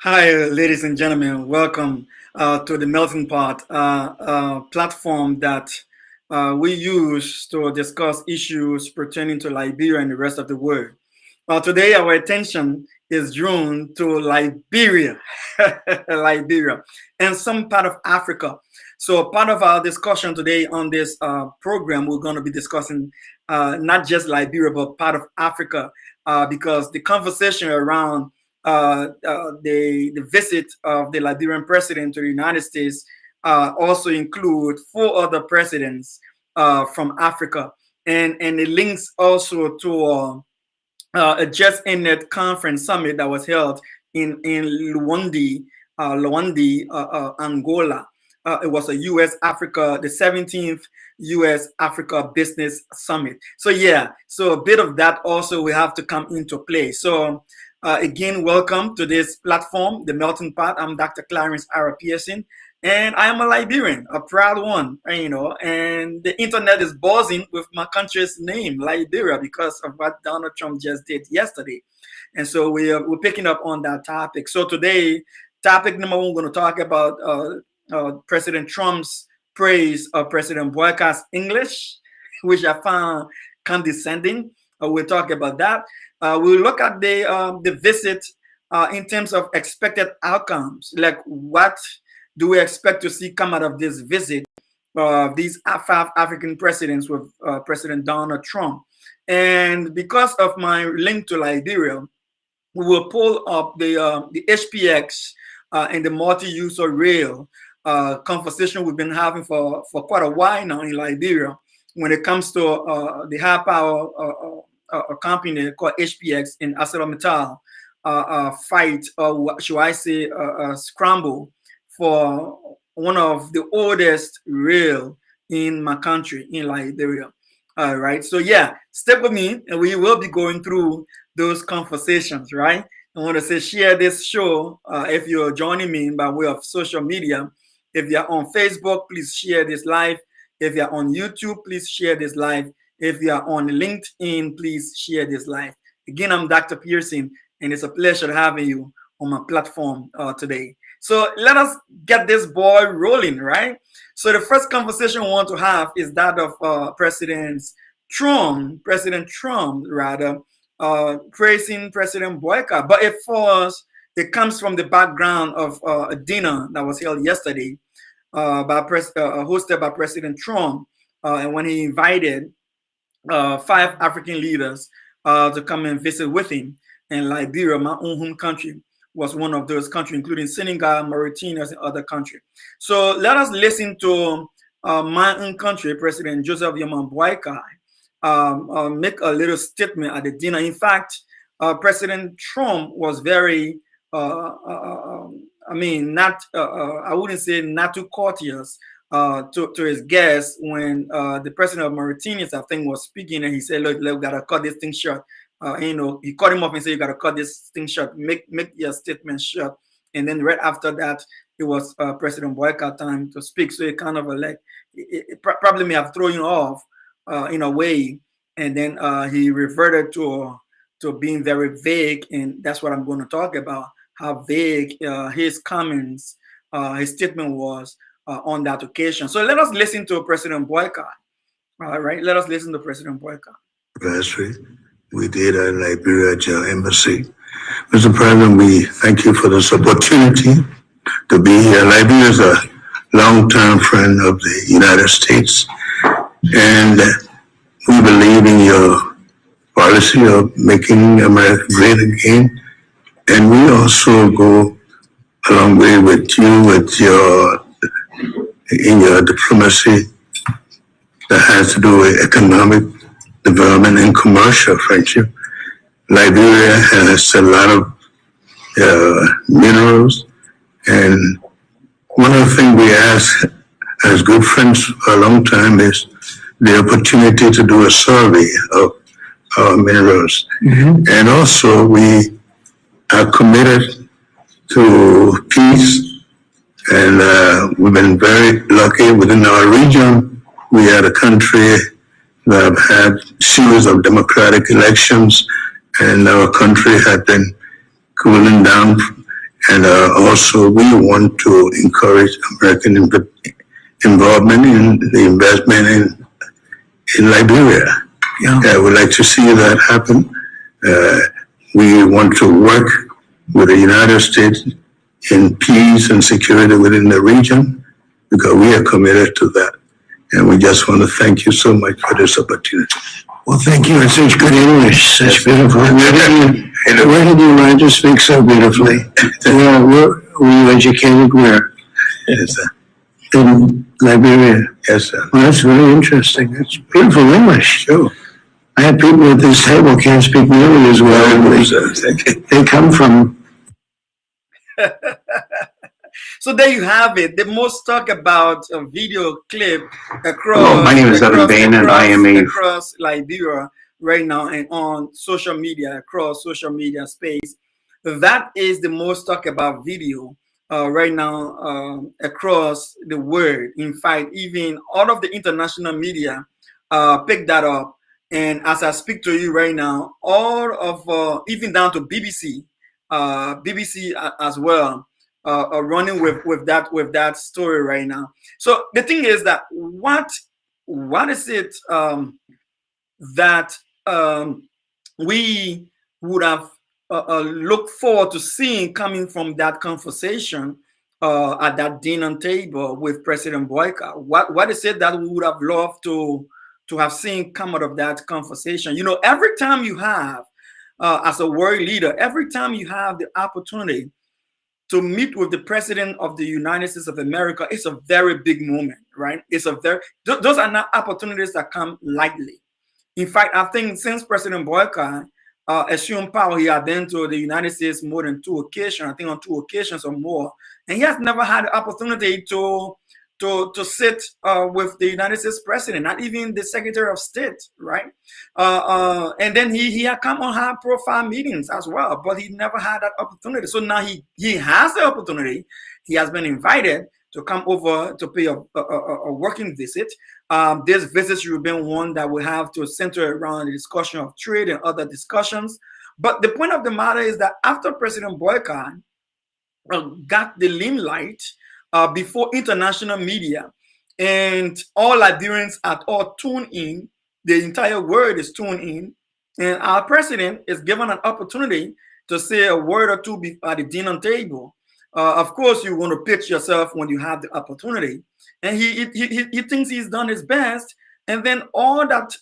Hi, ladies and gentlemen. Welcome to the Melting Pot platform that we use to discuss issues pertaining to Liberia and the rest of the world. Today, our attention is drawn to Liberia, Liberia, and some part of Africa. So, part of our discussion today on this program, we're going to be discussing not just Liberia, but part of Africa, because the conversation around the visit of the Liberian president to the United States also include four other presidents from Africa, and it links also to a just ended conference summit that was held in Luandi, Angola. It was a U.S. Africa, the 17th U.S. Africa Business Summit. So yeah, so a bit of that also will have to come into play. So again, welcome to this platform, The Melting Pot. I'm Dr. Clarence R. Pearson, and I am a Liberian, a proud one, and the internet is buzzing with my country's name, Liberia, because of what Donald Trump just did yesterday. And so we're picking up on that topic. So today, topic number one, we're going to talk about President Trump's praise of President Boyka's English, which I found condescending. We'll talk about that. We'll look at the visit in terms of expected outcomes, like what do we expect to see come out of this visit of these five African presidents with President Donald Trump. And because of my link to Liberia, we will pull up the HPX and the multi-user rail conversation we've been having for quite a while now in Liberia when it comes to the high power a company called HPX in ArcelorMittal fight, or should I say, scramble for one of the oldest rail in my country, in Liberia. All right. So yeah, stay with me, and we will be going through those conversations. Right. I want to say share this show if you're joining me by way of social media. If you're on Facebook, please share this live. If you're on YouTube, please share this live. If you are on LinkedIn, please share this live. Again, I'm Dr. Pearson, and it's a pleasure having you on my platform today. So let us get this ball rolling, right? So the first conversation we want to have is that of President Trump, praising President Boyka. But it comes from the background of a dinner that was held yesterday hosted by President Trump, and when he invited five African leaders to come and visit with him. And Liberia, my own home country, was one of those countries, including Senegal, Mauritania, and other countries. So let us listen to my own country, President Joseph Yaman Boyka, make a little statement at the dinner. In fact, President Trump was very, I wouldn't say not too courteous to his guests when the president of Mauritania, I think, was speaking, and he said, "Look, we gotta cut this thing short." He cut him off and said, "You gotta cut this thing short. Make your statement short." And then right after that, it was President Boyka time to speak. So it kind of it probably may have thrown you off in a way, and then he reverted to being very vague, and that's what I'm going to talk about. How vague his comments, his statement was on that occasion. So let us listen to President Boyka. All right, let us listen to President Boyka. Anniversary we did at Liberia Embassy. Mr. President, we thank you for this opportunity to be here. Liberia is a long-term friend of the United States, and we believe in your policy of making America great again. And we also go a long way with you in your diplomacy that has to do with economic development and commercial friendship. Liberia has a lot of minerals, and one of the things we ask as good friends for a long time is the opportunity to do a survey of our minerals. Mm-hmm. And also we are committed to peace, and we've been very lucky within our region. We are a country that have had series of democratic elections, and our country had been cooling down And also, we want to encourage American involvement in the investment in Liberia. Yeah. We'd like to see that happen. We want to work with the United States in peace and security within the region because we are committed to that. And we just want to thank you so much for this opportunity. Well, thank you. It's such good English, such beautiful. Where did you learn to speak so beautifully? Were you educated where? Yes, sir. In Liberia. Yes, sir. Well, that's really interesting. It's beautiful English. Sure. I have people at this table can't speak nearly as well. They come from. So there you have it. The most talk about a video clip across. My name is Evan Bain, and I am across Liberia right now and on social media, across social media space. That is the most talk about video right now across the world. In fact, even all of the international media picked that up. And as I speak to you right now, all of even down to BBC, BBC as well. Running with that story right now. So the thing is that what is it that we would have looked forward to seeing coming from that conversation at that dinner table with President Boyka? What is it that we would have loved to have seen come out of that conversation? You know, every time you have as a world leader, every time you have the opportunity to meet with the president of the United States of America, it's a very big moment, right? It's a very, those are not opportunities that come lightly. In fact, I think since President Boyka assumed power, he had been to the United States more than 2 occasions, I think on 2 occasions or more. And he has never had the opportunity to sit with the United States president, not even the Secretary of State, right? And then he had come on high profile meetings as well, but he never had that opportunity. So now he has the opportunity. He has been invited to come over to pay a working visit. This visit should have been one that will have to center around the discussion of trade and other discussions. But the point of the matter is that after President Boyka got the limelight, before international media and all Liberians at all tune in, the entire world is tuned in, and our president is given an opportunity to say a word or two at the dinner table. Of course, you want to pitch yourself when you have the opportunity, and he thinks he's done his best, and then all that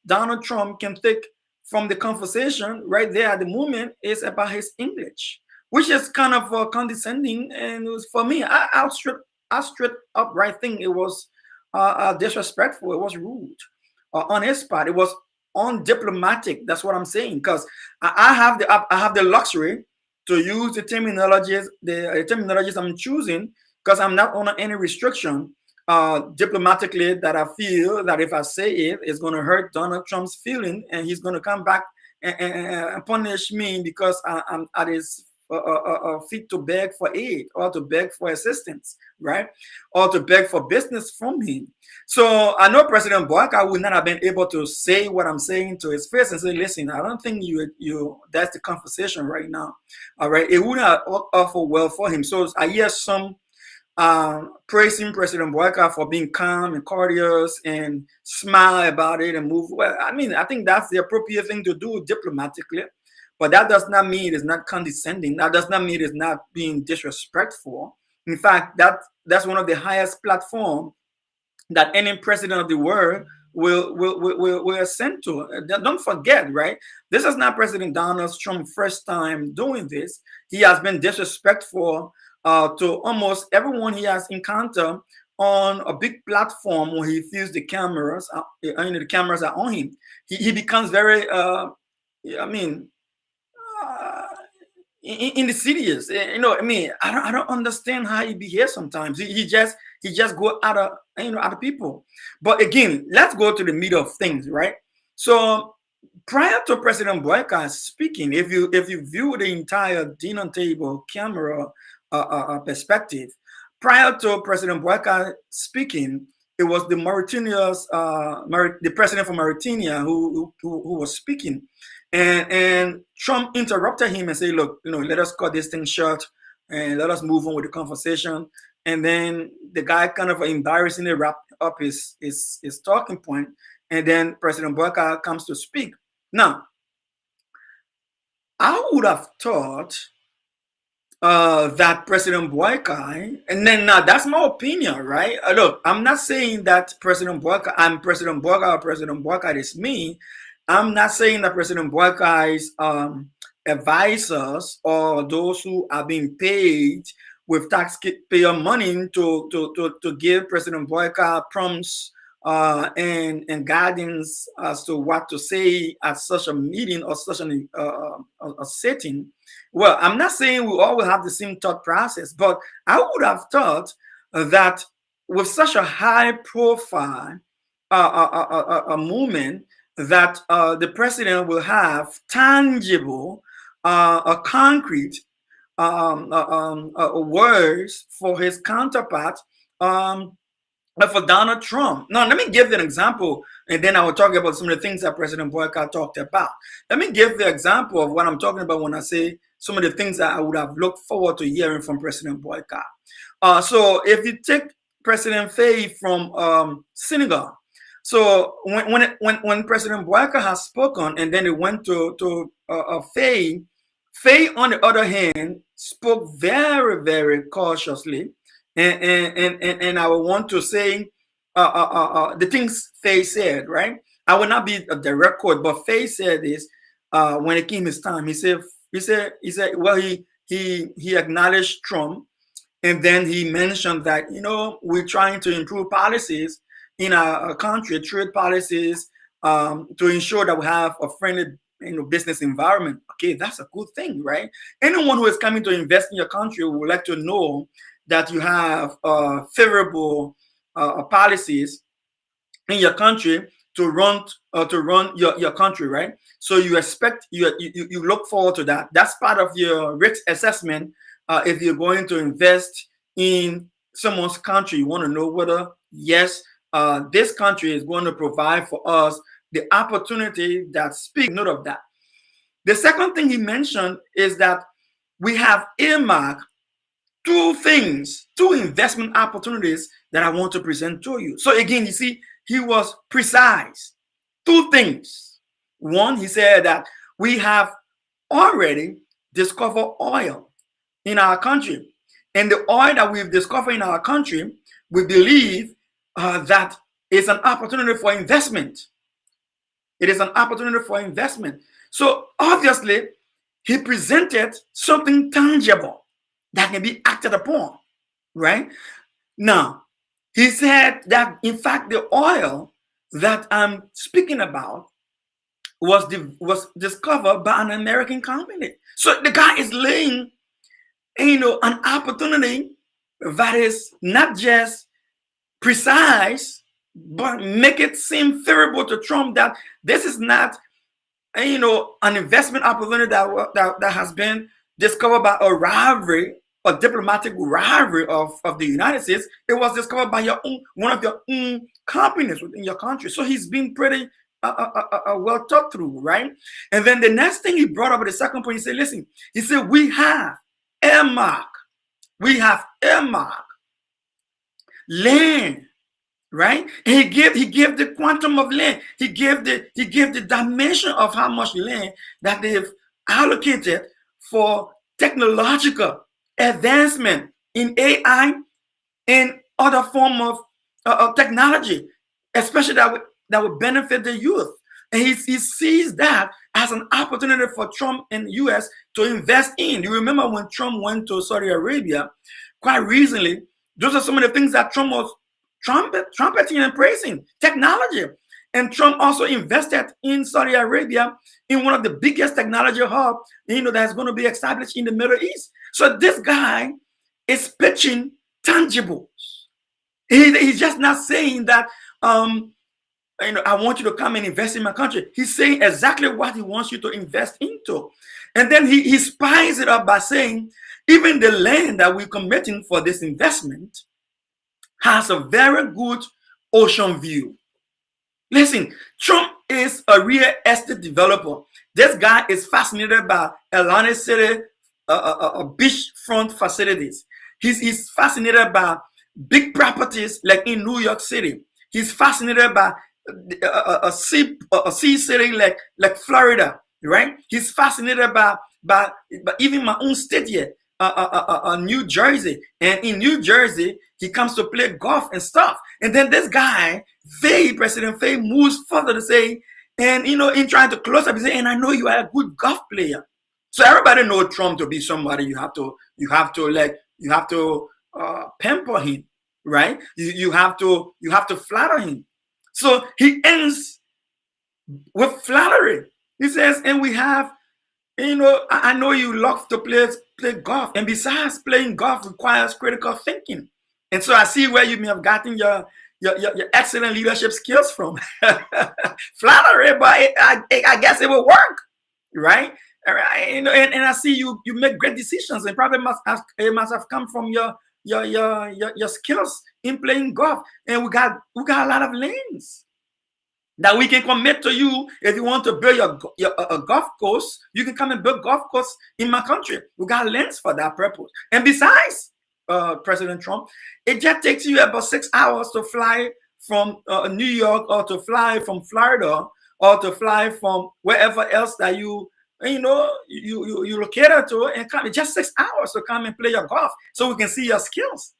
Donald Trump can take from the conversation right there at the moment is about his English, which is kind of condescending. And it was, for me, I straight up right thing. It was disrespectful. It was rude on his part. It was undiplomatic. That's what I'm saying. Because I have the luxury to use the terminologies I'm choosing, because I'm not under any restriction diplomatically that I feel that if I say it, it's going to hurt Donald Trump's feeling, and he's going to come back and punish me because I'm at his fit to beg for aid or to beg for assistance, right? Or to beg for business from him. So I know President Boyka would not have been able to say what I'm saying to his face and say, listen, I don't think you that's the conversation right now. All right. It wouldn't have awful well for him. So I hear some praising President Boyka for being calm and courteous and smile about it and move. Well, I mean, I think that's the appropriate thing to do diplomatically. But that does not mean it's not condescending. That does not mean it's not being disrespectful. In fact, that's one of the highest platforms that any president of the world will ascend to. Don't forget, right? This is not President Donald Trump's first time doing this. He has been disrespectful to almost everyone he has encountered on a big platform when he feels the cameras, the cameras are on him. He becomes very, in the cities, I don't understand how he behaves sometimes. He just go out of other people. But again, let's go to the meat of things, right? So prior to President Boyka speaking, if you view the entire dinner table camera perspective, prior to President Boyka speaking, it was the the president from Mauritania who was speaking. And Trump interrupted him and said, look, let us cut this thing short. and let us move on with the conversation. And then the guy kind of embarrassingly wrapped up his talking point, and then President Boyka comes to speak. Now, I would have thought that President Boyka, and then now that's my opinion, right? Look, I'm not saying that I'm President Boyka or President Boyka is me. I'm not saying that President Boyka's advisors or those who are being paid with taxpayer money to give President Boyka prompts and guidance as to what to say at such a meeting or such a setting. Well, I'm not saying we all will have the same thought process, but I would have thought that with such a high profile a movement, that the president will have tangible, concrete words for his counterpart, for Donald Trump. Now, let me give you an example, and then I will talk about some of the things that President Boyka talked about. Let me give the example of what I'm talking about when I say some of the things that I would have looked forward to hearing from President Boyka. So if you take President Faye from Senegal, so when President Boyka has spoken, and then it went to Faye, Faye, on the other hand, spoke very, very cautiously. And I would want to say the things Faye said, right? I will not be a direct quote, but Faye said this when it came his time. He said, well, he acknowledged Trump, and then he mentioned that, you know, we're trying to improve policies in our country, trade policies, to ensure that we have a friendly, business environment. Okay, that's a good thing, right? Anyone who is coming to invest in your country would like to know that you have favorable policies in your country to run your country, right? So you expect, you look forward to that. That's part of your risk assessment. If you're going to invest in someone's country, you want to know whether, yes, this country is going to provide for us the opportunity that speak note of that. The second thing he mentioned is that we have earmarked two investment opportunities that I want to present to you. So again, you see, he was precise. Two things. One, he said that we have already discovered oil in our country. And the oil that we've discovered in our country, we believe that is an opportunity for investment. It is an opportunity for investment. So obviously, he presented something tangible that can be acted upon, right? Now, he said that, in fact, the oil that I'm speaking about was discovered by an American company. So the guy is laying, an opportunity that is not just precise, but make it seem favorable to Trump that this is not, an investment opportunity that has been discovered by a rivalry, a diplomatic rivalry of the United States. It was discovered by one of your own companies within your country. So he's been pretty well thought through, right? And then the next thing he brought up at the second point, he said, listen, he said, we have earmarked land, right? And he gave the quantum of land. He gave the dimension of how much land that they've allocated for technological advancement in AI and other form of technology, especially that would benefit the youth. And he sees that as an opportunity for Trump and the U.S. to invest in. You remember when Trump went to Saudi Arabia quite recently, those are some of the things that Trump was trumpeting and praising, technology. And Trump also invested in Saudi Arabia in one of the biggest technology hubs, that's going to be established in the Middle East. So this guy is pitching tangibles. He's just not saying that, I want you to come and invest in my country. He's saying exactly what he wants you to invest into. And then he spices it up by saying, even the land that we're committing for this investment has a very good ocean view. Listen, Trump is a real estate developer. This guy is fascinated by Atlantic City, beachfront facilities. He's fascinated by big properties like in New York City. He's fascinated by a sea city like Florida, right? He's fascinated by even my own state here, New Jersey. And in New Jersey, he comes to play golf and stuff. And then this guy, President Faye, moves further to say, and in trying to close up, he say, and I know you are a good golf player. So everybody knows Trump to be somebody you have to pamper him, right? You have to flatter him. So he ends with flattery. He says, and we have, I know you love to play golf, and besides, playing golf requires critical thinking. And so I see where you may have gotten your excellent leadership skills from. Flattery, but I guess it will work, right? And I see you make great decisions, and probably it must have come from your skills in playing golf. And we got a lot of lanes that we can commit to you. If you want to build a golf course, you can come and build golf course in my country. We got lanes for that purpose. And besides, President Trump, it just takes you about 6 hours to fly from New York, or to fly from Florida, or to fly from wherever else that you located to, and come. Just 6 hours to come and play your golf, so we can see your skills.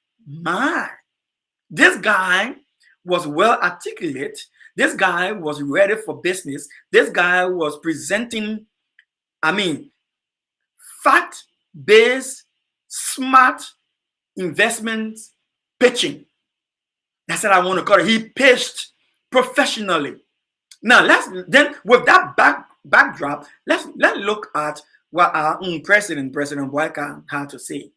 This guy was well articulate. This guy was ready for business. This guy was presenting, fact-based, smart investments pitching. That's what I want to call it. He pitched professionally. Now then with that backdrop, let's look at what our own President Boyka had to say.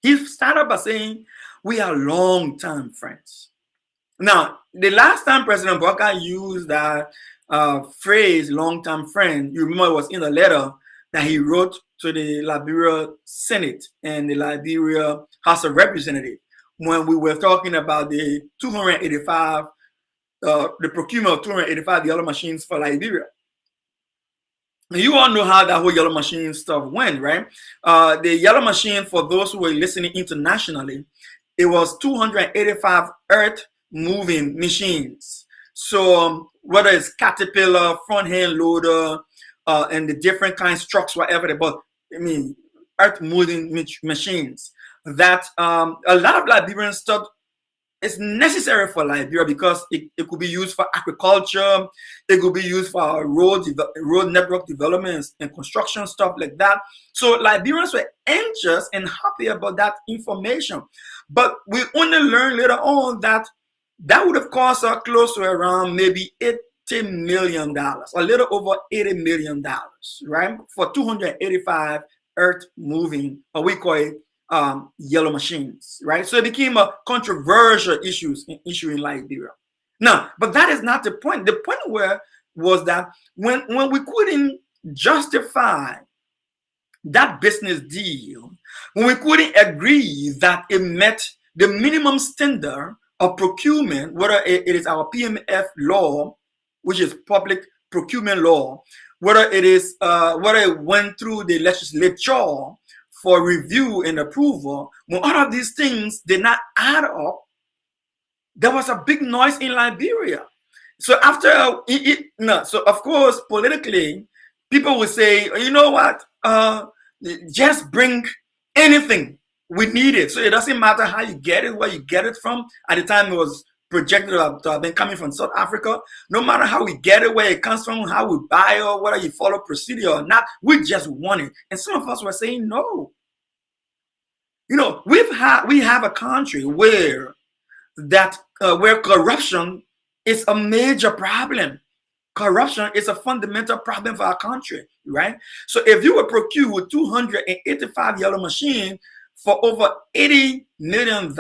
He started by saying, we are long-term friends. Now, the last time President Boyka used that phrase, long-term friend, you remember it was in a letter that he wrote to the Liberia Senate and the Liberia House of Representatives, when we were talking about the 285, the procurement of 285 yellow machines for Liberia. You all know how that whole yellow machine stuff went, right? The yellow machine, for those who were listening internationally, it was 285 earth-moving machines. So whether it's Caterpillar, front-hand loader, and the different kinds of trucks, whatever they bought, earth-moving machines that a lot of Liberians thought it's necessary for Liberia, because it could be used for agriculture, it could be used for road network developments and construction, stuff like that. So Liberians were anxious and happy about that information. But we only learned later on that would have cost us close to around maybe $80 million, a little over $80 million, right? For 285 earth-moving, or we call it yellow machines, right? So it became a controversial issue in Liberia. Now, but that is not the point. The point was that when we couldn't justify that business deal, when we couldn't agree that it met the minimum standard of procurement, whether it is our PMF law, which is public procurement law, whether it is whether it went through the legislature for review and approval, when all of these things did not add up, there was a big noise in Liberia. So after so of course politically, people would say, you know what, just bring anything, we need it. So it doesn't matter how you get it, where you get it from. At the time, it was projected to have been coming from South Africa. No matter how we get it, where it comes from, how we buy it, whether you follow procedure or not, we just want it. And some of us were saying no. We have a country where where corruption is a major problem. Corruption is a fundamental problem for our country, right? So if you would procure 285 yellow machines for over $80 million,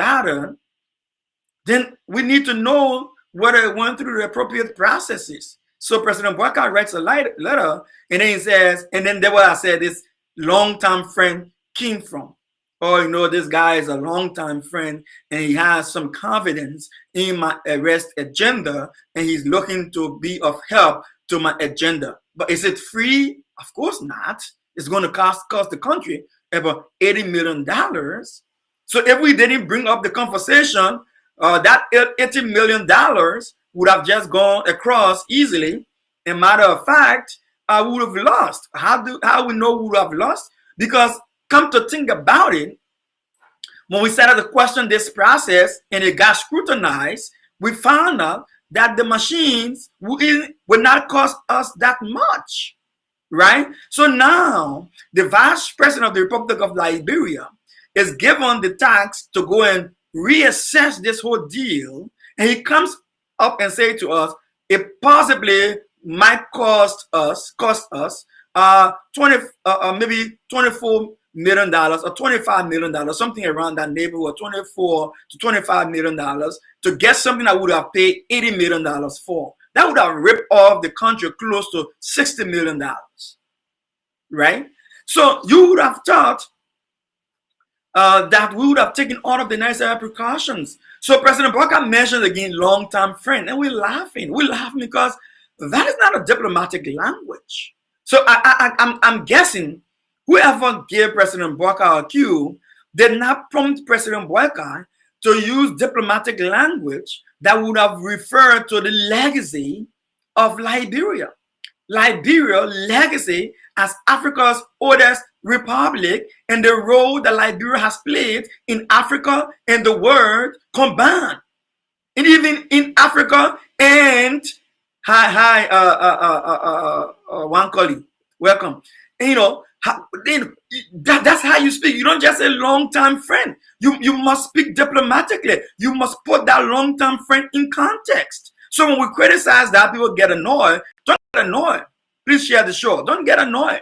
then we need to know whether it went through the appropriate processes. So President Boyka writes a letter, and then he says, and then there where I said this long-term friend came from. Oh, this guy is a long-time friend, and he has some confidence in my arrest agenda, and he's looking to be of help to my agenda. But is it free? Of course not. It's going to cost the country about $80 million. So if we didn't bring up the conversation, that $80 million would have just gone across easily. A matter of fact, we would have lost. How we know we would have lost? Because come to think about it, when we started to question this process and it got scrutinized, we found out that the machines would not cost us that much, right? So now the Vice President of the Republic of Liberia is given the task to go and reassess this whole deal, and he comes up and say to us, it possibly might cost us maybe $24 million or $25 million, something around that neighborhood, $24 to $25 million to get something that would have paid $80 million for. That would have ripped off the country close to $60 million, right? So you would have thought that we would have taken all of the necessary precautions. So President Boubacar mentioned again long-term friend, and we're laughing. We're laughing because that is not a diplomatic language. So I'm guessing whoever gave President Boubacar a cue did not prompt President Boubacar to use diplomatic language that would have referred to the legacy of Liberia. Liberia's legacy as Africa's oldest republic and the role that Liberia has played in Africa and the world combined. And even in Africa and one colleague, welcome. And, you know, that's how you speak. You don't just say long-term friend. You must speak diplomatically. You must put that long-term friend in context. So when we criticize that, people get annoyed. Don't get annoyed. Please share the show. Don't get annoyed.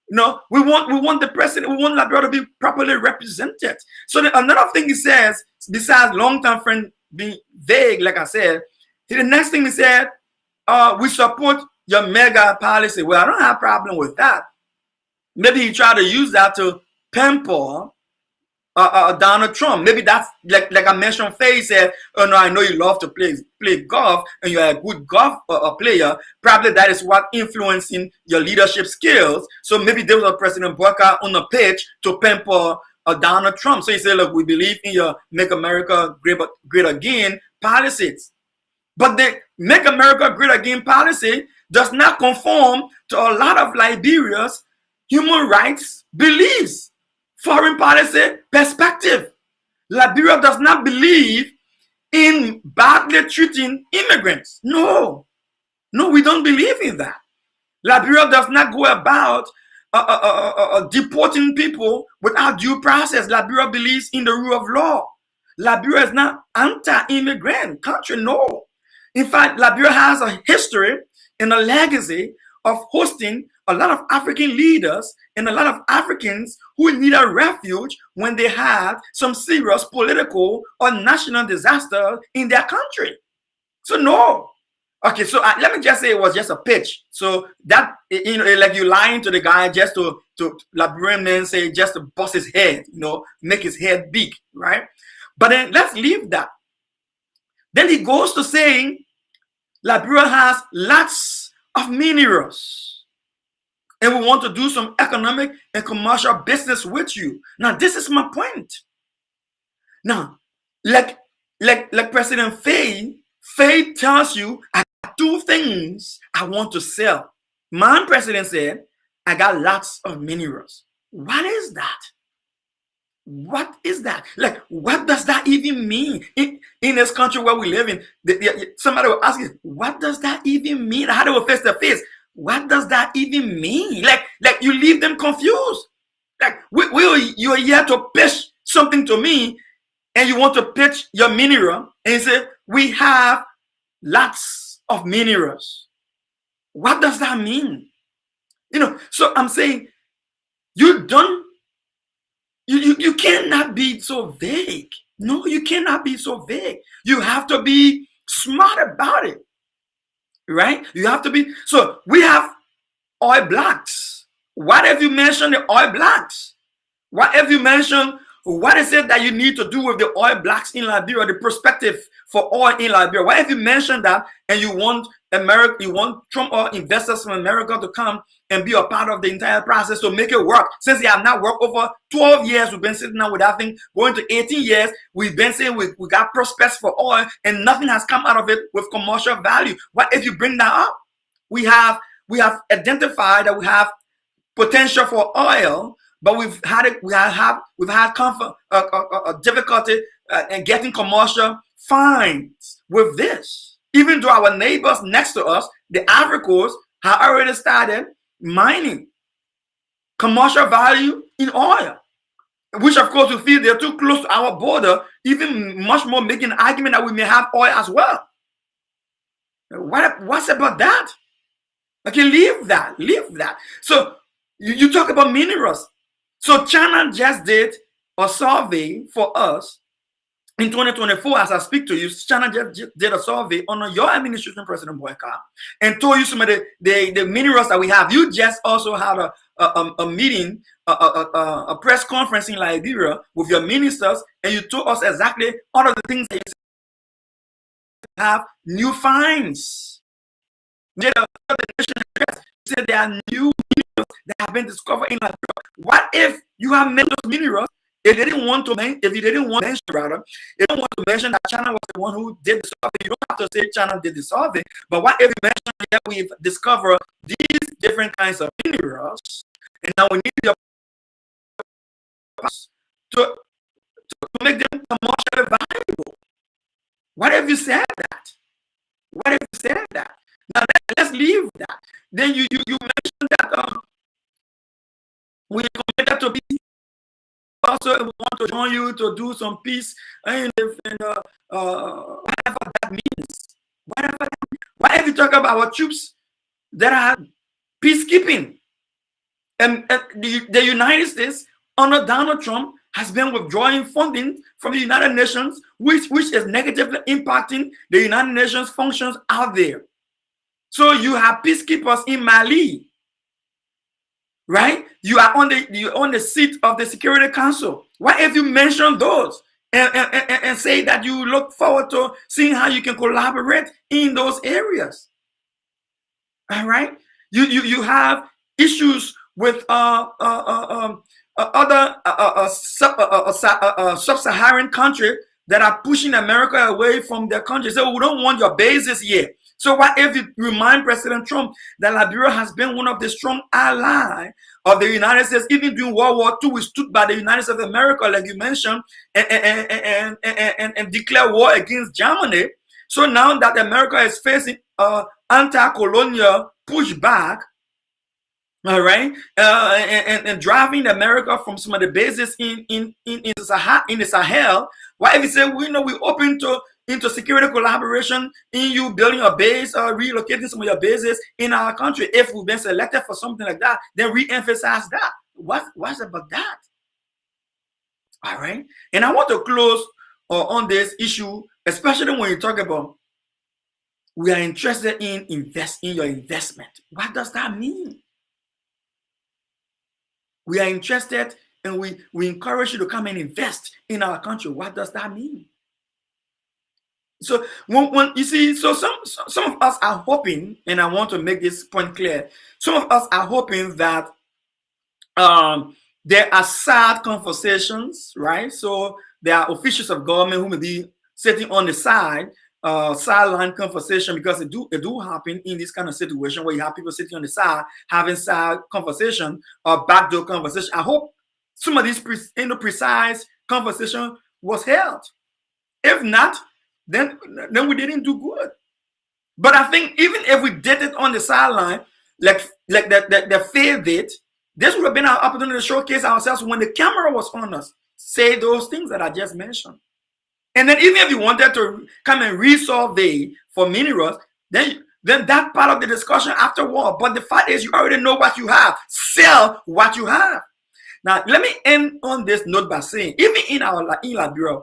You know, we want the president, we want Liberia to be properly represented. So another thing he says, besides long-term friend being vague, like I said, the next thing he said, we support your mega policy. Well, I don't have a problem with that. Maybe he tried to use that to pamper Donald Trump. Maybe that's like I mentioned. Faye said, "Oh no, I know you love to play golf, and you're a good golf player. Probably that is what influencing your leadership skills. So maybe there was a President Boubacar on the pitch to pamper Donald Trump. So he said, look, we believe in your Make America Great Again policies, but the Make America Great Again policy does not conform to a lot of Liberia's human rights beliefs." Foreign policy perspective. Liberia does not believe in badly treating immigrants. No, we don't believe in that. Liberia does not go about deporting people without due process. Liberia believes in the rule of law. Liberia is not anti-immigrant country, no. In fact, Liberia has a history and a legacy of hosting a lot of African leaders and a lot of Africans who needed refuge when they had some serious political or national disaster in their country. So no. Okay, so let me just say it was just a pitch. So that, you know, like you lying to the guy just to Liberian men say just to bust his head, you know, make his head big, right? But then let's leave that. Then he goes to saying Liberia has lots of minerals, and we want to do some economic and commercial business with you. Now, this is my point. Now, like President Faye tells you, I got two things I want to sell. My president said, I got lots of minerals. What is that? What is that? Like, what does that even mean? In this country where we live in, somebody will ask you, what does that even mean? How do we face to face? What does that even mean? Like you leave them confused. Like you're here to pitch something to me, and you want to pitch your mineral, and you say we have lots of minerals. What does that mean? You know. So I'm saying you cannot be so vague. No, you cannot be so vague. You have to be smart about it. Right? You have to be. So we have oil blacks. What if you mention the oil blacks? What if you mention what is it that you need to do with the oil blacks in Liberia, the perspective for oil in Liberia? What if you mention that and you want America, you want Trump or investors from America to come and be a part of the entire process to make it work. Since they have not worked over 12 years, we've been sitting down with that thing, going to 18 years. We've been saying we got prospects for oil, and nothing has come out of it with commercial value. What if you bring that up? We have identified that we have potential for oil, but we've had difficulty in getting commercial finds with this. Even though our neighbors next to us, the Ivory Coast, have already started mining commercial value in oil, which of course we feel they're too close to our border, even much more making an argument that we may have oil as well. What's about that? Okay, leave that. So you talk about minerals. So China just did a survey for us in 2024. As I speak to you, China just did a survey on your administration, President Boyka, and told you some of the minerals that we have. You just also had a meeting, a press conference in Liberia with your ministers, and you told us exactly all of the things that you have new finds. The nation said there are new minerals that have been discovered in Liberia. What if you have made those minerals? If you didn't want to mention that China was the one who did the survey, you don't have to say China did the survey. But what if you mention that we've discovered these different kinds of minerals, and now we need your to make them commercially valuable? What if you said that? Now let's leave that. Then you mentioned that we committed to be. Also, we want to join you to do some peace and whatever that means. Why if you talk about our troops that are peacekeeping? And the United States under Donald Trump has been withdrawing funding from the United Nations, which is negatively impacting the United Nations functions out there. So you have peacekeepers in Mali. Right? You are on the seat of the Security Council. What if you mention those and say that you look forward to seeing how you can collaborate in those areas? All right. You have issues with other sub-Saharan countries that are pushing America away from their country. So we don't want your bases here. So what if you remind President Trump that Liberia has been one of the strong allies of the United States, even during World War II, we stood by the United States of America, like you mentioned, and declare war against Germany. So now that America is facing anti-colonial pushback, all right, and driving America from some of the bases in the Sahel, what if you say we're open into security collaboration in you building a base or relocating some of your bases in our country? If we've been selected for something like that, then re-emphasize that. What's about that? All right. And I want to close on this issue, especially when you talk about we are interested in your investment. What does that mean? We are interested and we encourage you to come and invest in our country. What does that mean? So when you see, so some of us are hoping, and I want to make this point clear. Some of us are hoping that there are sad conversations, right? So there are officials of government who may be sitting on the sideline conversation, because it do happen in this kind of situation where you have people sitting on the side having side conversation or backdoor conversation. I hope some of these precise conversation was held. If not, then we didn't do good. But I think even if we did it on the sideline, like the fair did, this would have been our opportunity to showcase ourselves when the camera was on us. Say those things that I just mentioned. And then even if you wanted to come and resurvey for minerals, then that part of the discussion afterward. But the fact is, you already know what you have. Sell what you have. Now, let me end on this note by saying, even in Liberia,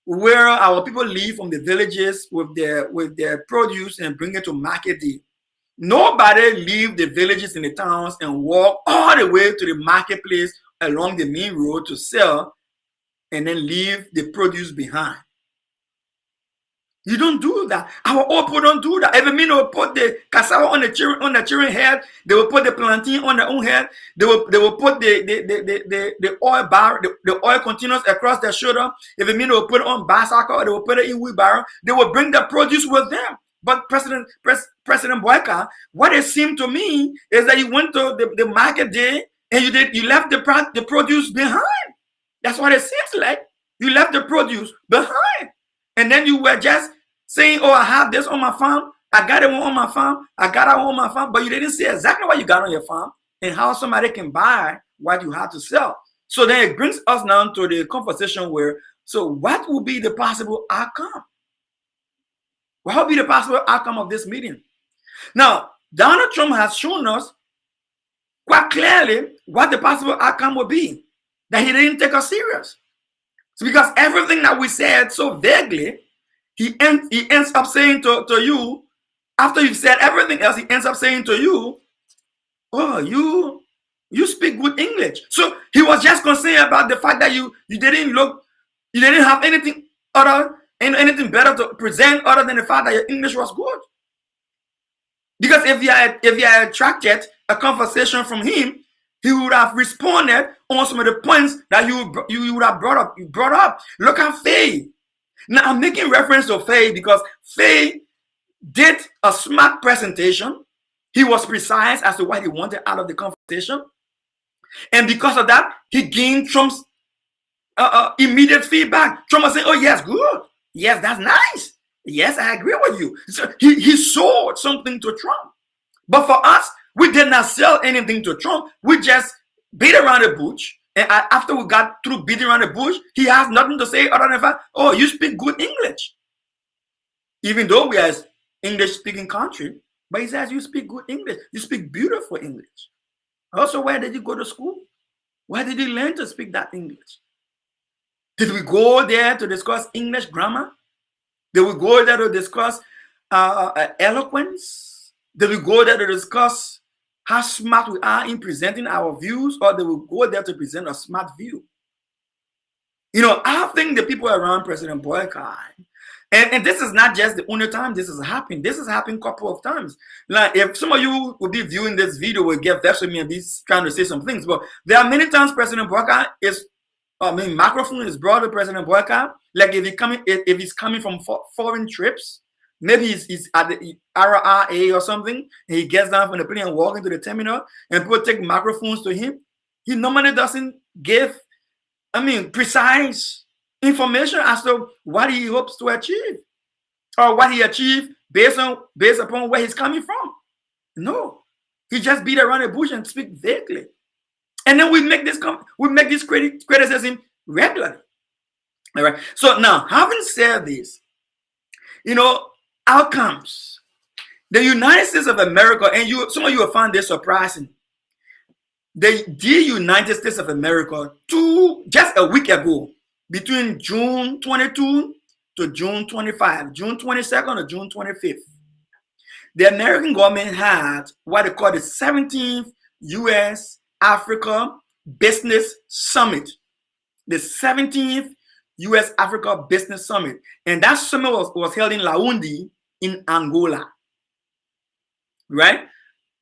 where our people live from the villages with their produce and bring it to market day, nobody leave the villages in the towns and walk all the way to the marketplace along the main road to sell and then leave the produce behind. You don't do that. Our old people don't do that. Every minute will put the cassava on the children head. They will put the plantain on their own head. They will put the oil bar, the oil containers across their shoulder. Every minute will put it on bicycle, or they will put it in wheelbarrow. They will bring the produce with them. But President Boyka, what it seemed to me is that you went to the market day and you left the produce behind. That's what it seems like. You left the produce behind. And then you were just saying, oh, I have this on my farm. I got it on my farm. I got it on my farm. But you didn't say exactly what you got on your farm and how somebody can buy what you have to sell. So then it brings us now to the conversation where, so what will be the possible outcome? What will be the possible outcome of this meeting? Now, Donald Trump has shown us quite clearly what the possible outcome will be, that he didn't take us serious. So because everything that we said so vaguely, he ends up saying to you, after you've said everything else, he ends up saying to you, oh, you speak good English. So he was just concerned about the fact that you didn't have anything better to present other than the fact that your English was good. Because if you had attracted a conversation from him, he would have responded on some of the points that you would have brought up. You brought up. Look at Faye. Now I'm making reference to Faye because Faye did a smart presentation. He was precise as to what he wanted out of the conversation, and because of that, he gained Trump's immediate feedback. Trump was saying, "Oh yes, good. Yes, that's nice. Yes, I agree with you." So he sold something to Trump, but for us, we did not sell anything to Trump. We just beat around the bush. And after we got through beating around the bush, he has nothing to say other than fact, oh, you speak good English. Even though we are an English-speaking country, but he says you speak good English. You speak beautiful English. Also, where did you go to school? Where did you learn to speak that English? Did we go there to discuss English grammar? Did we go there to discuss eloquence? Did we go there to discuss how smart we are in presenting our views, or they will go there to present a smart view? You know, I think the people around President Boyka, and this is not just the only time this has happened. This has happened a couple of times. Like, if some of you will be viewing this video, will get vexed with me and be trying to say some things, but there are many times President Boyka microphone is brought to President Boyka. Like if he's coming from foreign trips. Maybe he's at the RRA or something, and he gets down from the plane and walks into the terminal, and people take microphones to him. He normally doesn't give, precise information as to what he hopes to achieve, or what he achieved based upon where he's coming from. No, he just beat around the bush and speak vaguely, and then we make this criticism regularly. All right. So now, having said this, outcomes. The United States of America, and some of you will find this surprising. The United States of America, just a week ago, between June 22 to June 25, June 22nd or June 25th, the American government had what they call the 17th U.S. Africa Business Summit. The 17th U.S. Africa Business Summit. And that summit was held in Yaoundé in Angola. Right?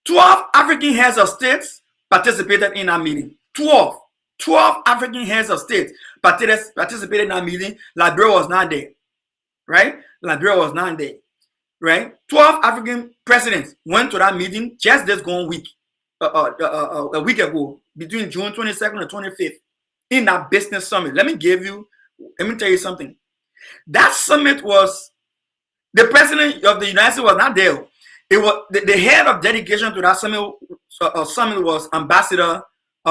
12 African heads of states participated in our meeting. 12 African heads of states participated in our meeting. Liberia was not there. Right? Liberia was not there. Right? 12 African presidents went to that meeting just this gone week. A week ago, between June 22nd and 25th, in that business summit. Let me tell you something. That summit was, the president of the United States was not there. It was the head of dedication to that summit. Summit was ambassador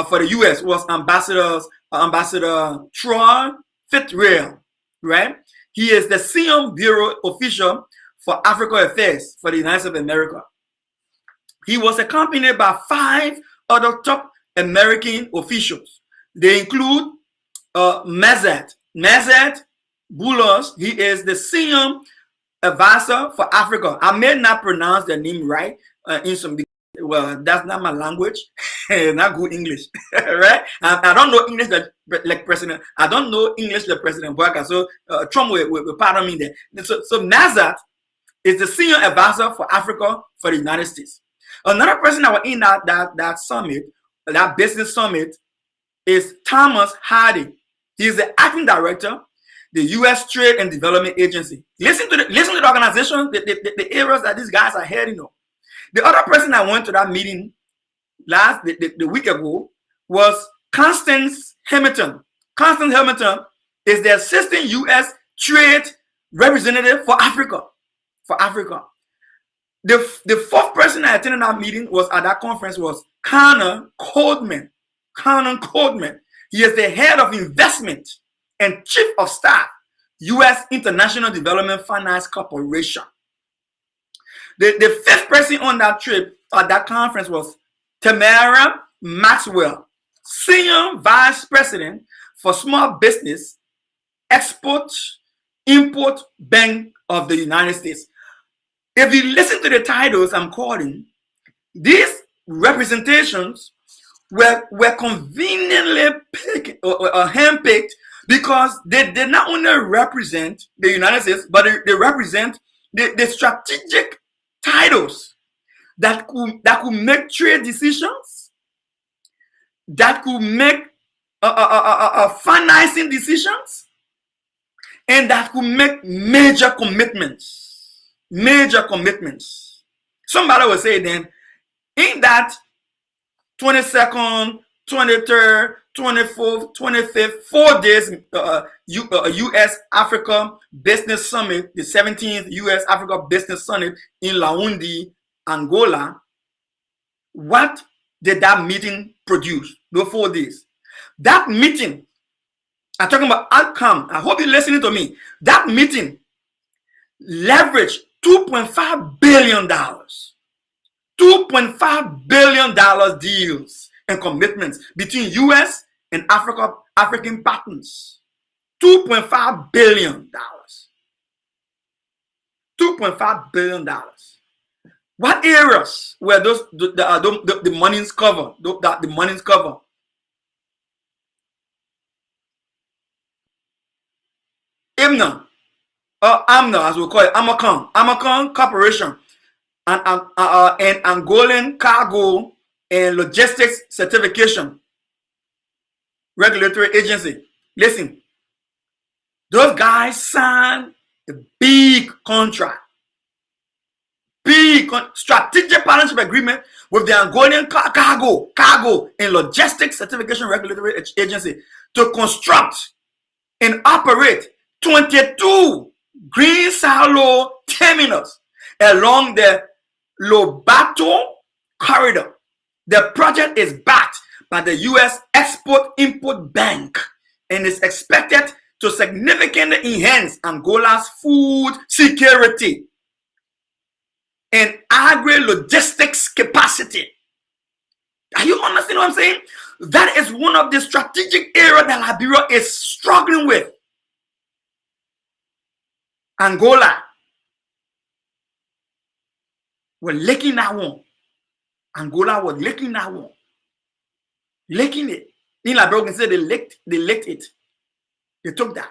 for the U.S. was Ambassador Troy Fitzgerald, right? He is the senior bureau official for Africa Affairs for the United States of America. He was accompanied by 5 other top American officials. They include Mazat Boulos. He is the senior advisor for Africa. I may not pronounce the name right. well, that's not my language, not good English, right? I don't know English like President. I don't know English like President Barack. So Trump will pardon me there. So Nazat is the senior advisor for Africa for the United States. Another person that was in that summit, that business summit, is Thomas Hardy. He is the acting director, the U.S. Trade and Development Agency. Listen to the organization, the areas that these guys are heading on. The other person that went to that meeting the week ago was Constance Hamilton. Constance Hamilton is the assistant U.S. Trade Representative for Africa. The fourth person that attended that meeting was at that conference was Connor Coleman. Connor Coleman. He is the head of investment and chief of staff, U.S. International Development Finance Corporation. The fifth person on that trip at that conference was Tamara Maxwell, senior vice president for small business, export, import bank of the United States. If you listen to the titles I'm quoting, these representations were conveniently handpicked because they did not only represent the United States, but they represent the strategic titles that could make trade decisions, that could make financing decisions, and that could make major commitments. Somebody will say then, in that 22nd, 23rd, 24th, 25th, 4 days U.S. Africa Business Summit, the 17th U.S. Africa Business Summit in Yaoundé, Angola. What did that meeting produce? Those 4 days. That meeting, I'm talking about outcome. I hope you're listening to me. That meeting leveraged $2.5 billion. $2.5 billion deals and commitments between U.S. and African partners. $2.5 billion. $2.5 billion. What areas were the monies cover? The monies cover. AMNA, as we call it, Amakan Corporation, and Angolan Cargo and Logistics Certification Regulatory Agency. Listen, those guys signed a big contract, strategic partnership agreement with the Angolan Cargo and Logistics Certification Regulatory Agency to construct and operate 22 green silo terminals along the Lobato corridor. The project is backed by the U.S. Export-Import Bank and is expected to significantly enhance Angola's food security and agri-logistics capacity. Are you understanding what I'm saying? That is one of the strategic areas that Liberia is struggling with. Angola, we're licking that one. Angola was licking that one. Licking it. In Liberia, can say they licked it. They took that.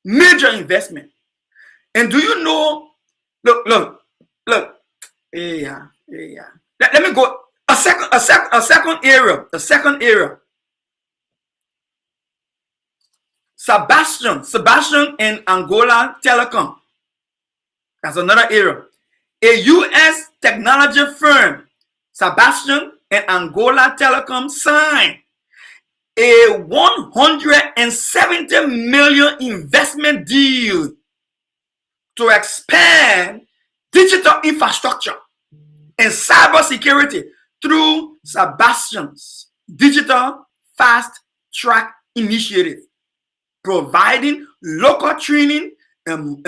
Major investment. And do you know, look. Yeah. Let me go a second area. Sebastian and Angola Telecom. That's another area. A U.S. technology firm, Sebastian and Angola Telecom, signed a $170 million investment deal to expand digital infrastructure and cybersecurity through Sebastian's Digital Fast Track Initiative, providing local training and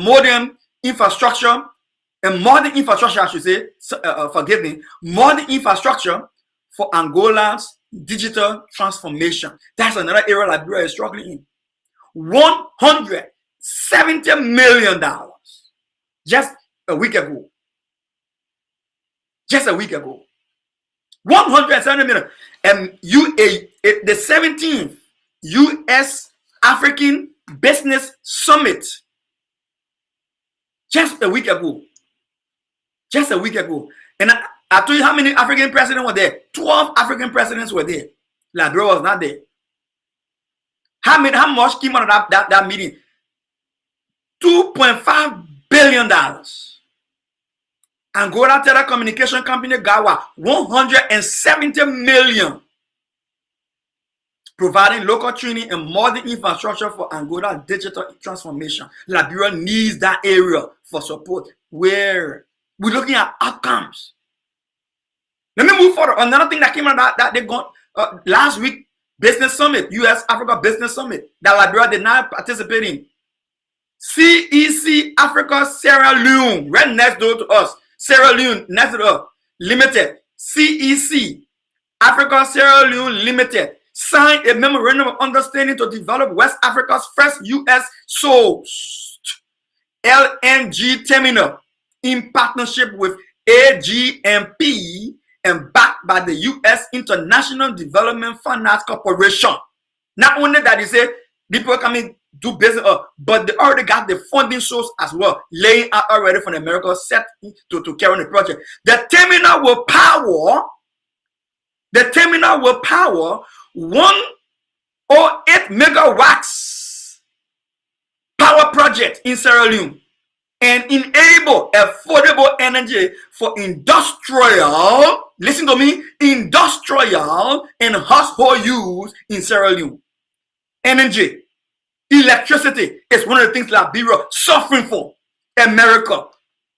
modern infrastructure, modern infrastructure for Angola's digital transformation. That's another area Liberia is struggling in. $170 million just a week ago. just a week ago. 170 million. And the 17th U.S. African Business Summit, just a week ago. Just a week ago. And I told you how many African presidents were there. 12 African presidents were there. Liberia was not there. How much came out of that meeting? $2.5 billion. Angola Telecommunication Company GAWA, 170 million. Providing local training and modern infrastructure for Angola digital transformation. Liberia needs that area for support. Where we're looking at outcomes. Let me move forward. Another thing that came out that they got last week, Business Summit, U.S. Africa Business Summit, that Liberia did not participate in. CEC Africa Sierra Leone, right next door to us. Sierra Leone, next to us, Limited. CEC Africa Sierra Leone Limited signed a memorandum of understanding to develop West Africa's first U.S. sourced LNG terminal in partnership with AGMP and backed by the U.S. International Development Finance Corporation. Not only that, they say people coming do business, but they already got the funding source as well, laying out already from America set to carry on the project. The terminal will power 108 megawatts power project in Sierra Leone and enable affordable energy for industrial, listen to me, industrial and household use in Sierra Leone. Energy, electricity is one of the things Liberia suffering for. America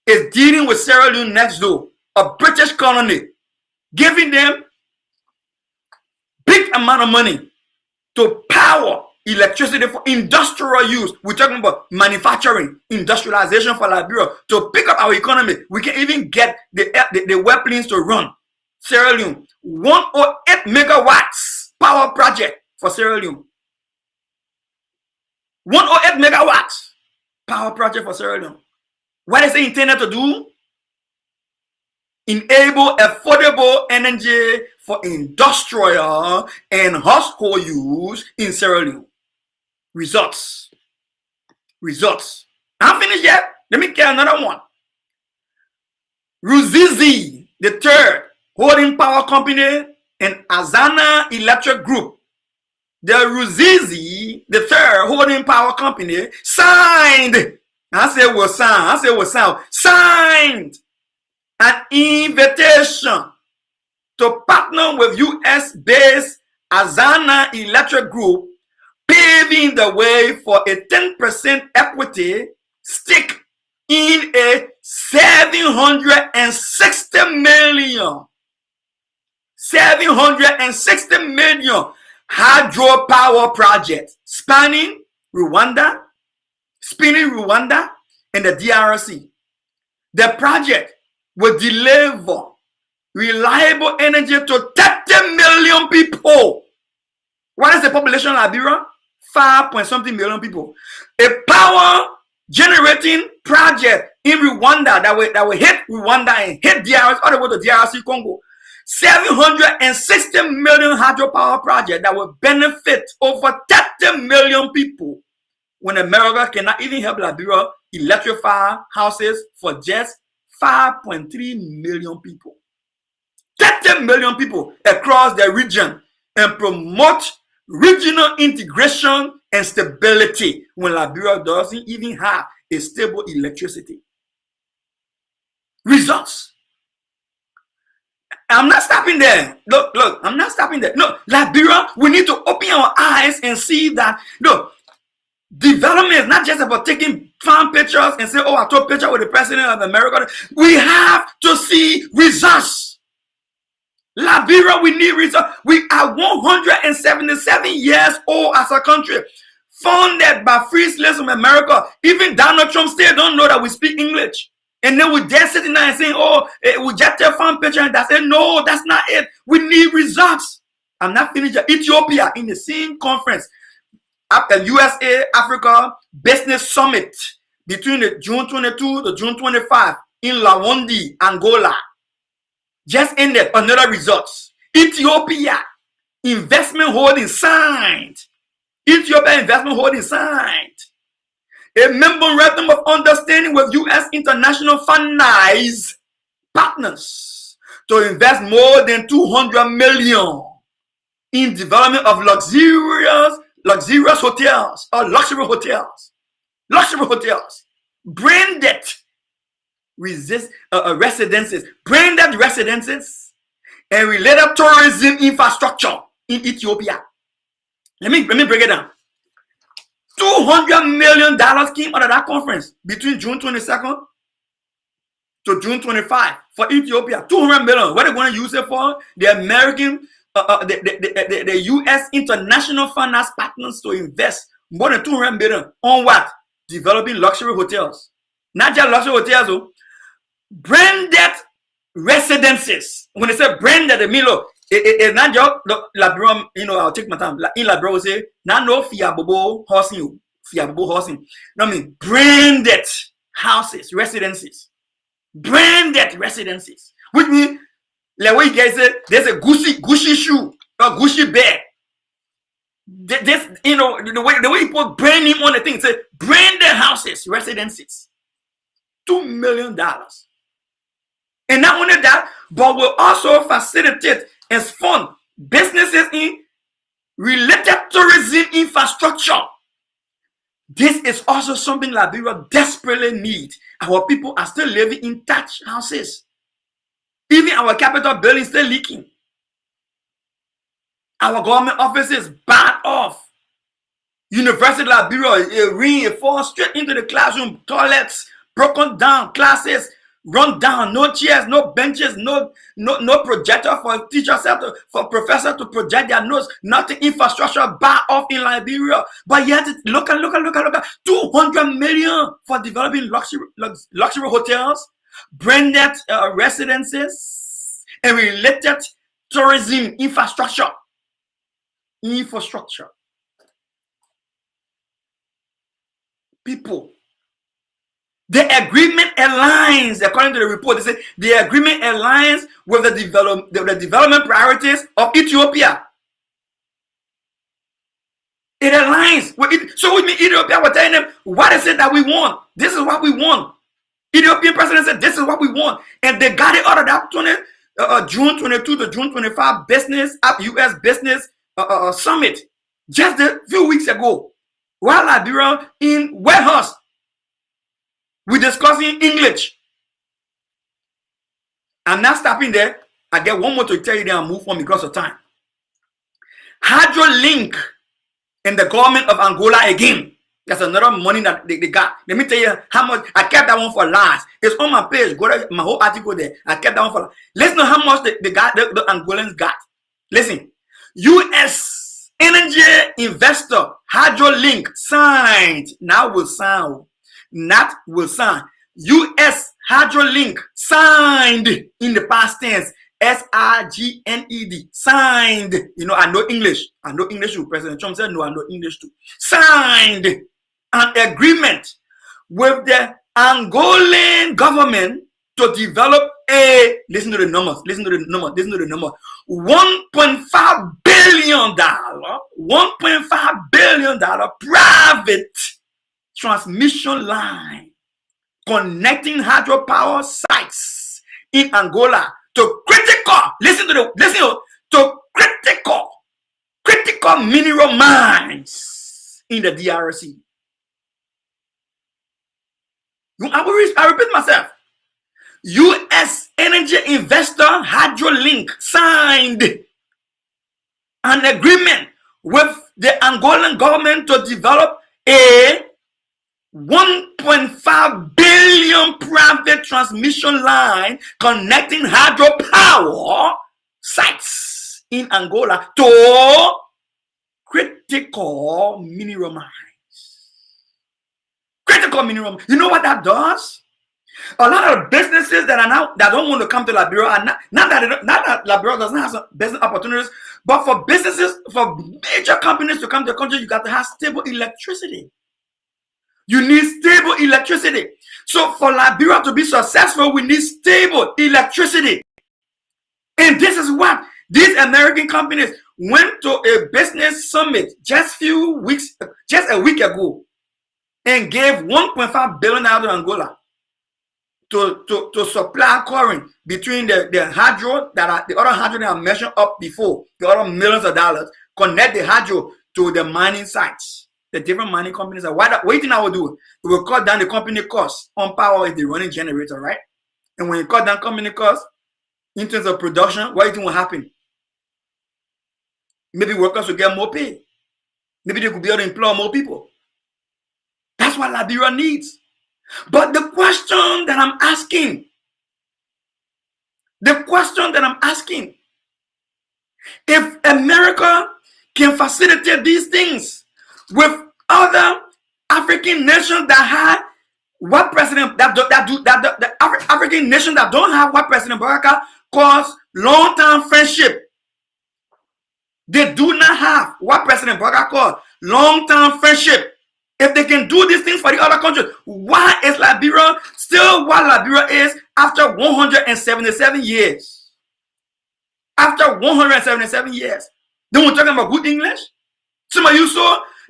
is dealing with Sierra Leone next door, a British colony, giving them big amount of money to power electricity for industrial use. We're talking about manufacturing, industrialization for Liberia to pick up our economy. We can even get the weapons to run. Sierra Leone, 108 megawatts power project for Sierra Leone. 108 megawatts power project for Sierra Leone. What is it intended to do? Enable affordable energy for industrial and household use in Sierra Leone. Results. I'm finished yet. Let me get another one. Ruzizi the third holding power company and Azana Electric Group. The Ruzizi the third holding power company signed. Signed an invitation to partner with US-based Azana Electric Group, paving the way for a 10% equity stake in a $760 million hydropower project spanning Rwanda and the DRC. The project will deliver reliable energy to 30 million people. What is the population of Liberia? 5-point-something million people. A power generating project in Rwanda that will hit Rwanda and hit DRC all the way to DRC Congo. 760 million hydropower project that will benefit over 30 million people when America cannot even help Liberia electrify houses for just 5.3 million people. 30 million people across the region and promote regional integration and stability when Liberia doesn't even have a stable electricity. Results. I'm not stopping there. Look, I'm not stopping there. No, Liberia, we need to open our eyes and see that, look, development is not just about taking fan pictures and say, oh, I took a picture with the president of America. We have to see results. Liberia, we need results. We are 177 years old as a country, founded by free slaves from America. Even Donald Trump still don't know that we speak English. And then we're there sitting there and saying, oh, we just take a fan picture and that's it. No, that's not it. We need results. I'm not finished yet. Ethiopia in the same conference after USA Africa Business Summit between the June 22 to June 25 in Yaoundé, Angola. just ended another results. Ethiopia Investment Holding signed. Ethiopia Investment Holding signed a memorandum of understanding with U.S. international finance partners to invest more than $200 million in development of luxurious hotels or luxury hotels, branded residences, and related tourism infrastructure in Ethiopia. Let me break it down. $200 million came out of that conference between June 22nd to June 25 for Ethiopia. $200 million. What are they going to use it for? The American, the U.S. international finance partners to invest more than $200 million on what? Developing luxury hotels. Not just luxury hotels, branded residences. When they say branded, the Milo, it's not just Labro, I'll take my time. In Labro, say, not no fiabobo housing. No, I mean, branded houses, residences. Branded residences. Which means, like what you guys say, there's a Gucci shoe, a Gucci bag. This, the way you put brand name on the thing, say branded houses, residences. $2 million. And not only that, but will also facilitate and fund businesses in related tourism infrastructure. This is also something Liberia desperately needs. Our people are still living in thatched houses. Even our capital building is still leaking. Our government offices bad off. University of Liberia, rain falls straight into the classroom, toilets broken down, classes run down, no chairs, no benches, no projector for teachers, for professors to project their notes, nothing, infrastructure bad off in Liberia. But yet, look at $200 million for developing luxury hotels, branded residences, and related tourism infrastructure. People. The agreement aligns, according to the report, they say the agreement aligns with the development priorities of Ethiopia. It aligns with it. So with me, Ethiopia, we're telling them, what is it that we want? This is what we want. Ethiopian president said, this is what we want. And they got it out of that June 22 to June 25 U.S. business summit just a few weeks ago. While Liberia in Warehouse, we're discussing English. I'm not stopping there. I get one more to tell you, then I'll move on because of time. Hydrolink and the government of Angola again. That's another money that they got. Let me tell you how much. I kept that one for last. It's on my page. Go to my whole article there. I kept that one for last. Let's know how much the Angolans got. Listen. U.S. energy investor Hydrolink signed. Now will sign. Not will sign. U.S. Hydrolink signed in the past tense. S-I-G-N-E-D. Signed. I know English. I know English too. President Trump said, no, I know English too. Signed an agreement with the Angolan government to develop listen to the numbers. $1.5 billion. $1.5 billion private transmission line connecting hydropower sites in Angola to critical mineral mines in the DRC. I repeat myself. U.S. energy investor Hydrolink signed an agreement with the Angolan government to develop a $1.5 billion private transmission line connecting hydropower sites in Angola to critical mineral mines. Critical mineral. You know what that does? A lot of businesses that don't want to come to Liberia, are not that Liberia doesn't have some business opportunities, but for businesses, for major companies to come to the country, you got to have stable electricity. You need stable electricity. So for Liberia to be successful, we need stable electricity. And this is what these American companies went to a business summit just a week ago, and gave $1.5 billion to Angola to supply current between the hydro the other hydro that I mentioned up before, the other millions of dollars, connect the hydro to the mining sites. The different mining companies are what do you think I will do? It will cut down the company cost on power if the running generator, right? And when you cut down company costs in terms of production, what do you think will happen? Maybe workers will get more pay. Maybe they could be able to employ more people. That's what Liberia needs. But the question that I'm asking, if America can facilitate these things with other African nations that have what President African nations that don't have what President Baraka calls long-term friendship. They do not have what President Baraka calls long-term friendship. If they can do these things for the other countries, why is Liberia still what Liberia is after 177 years? After 177 years. Then we're talking about good English? Some of you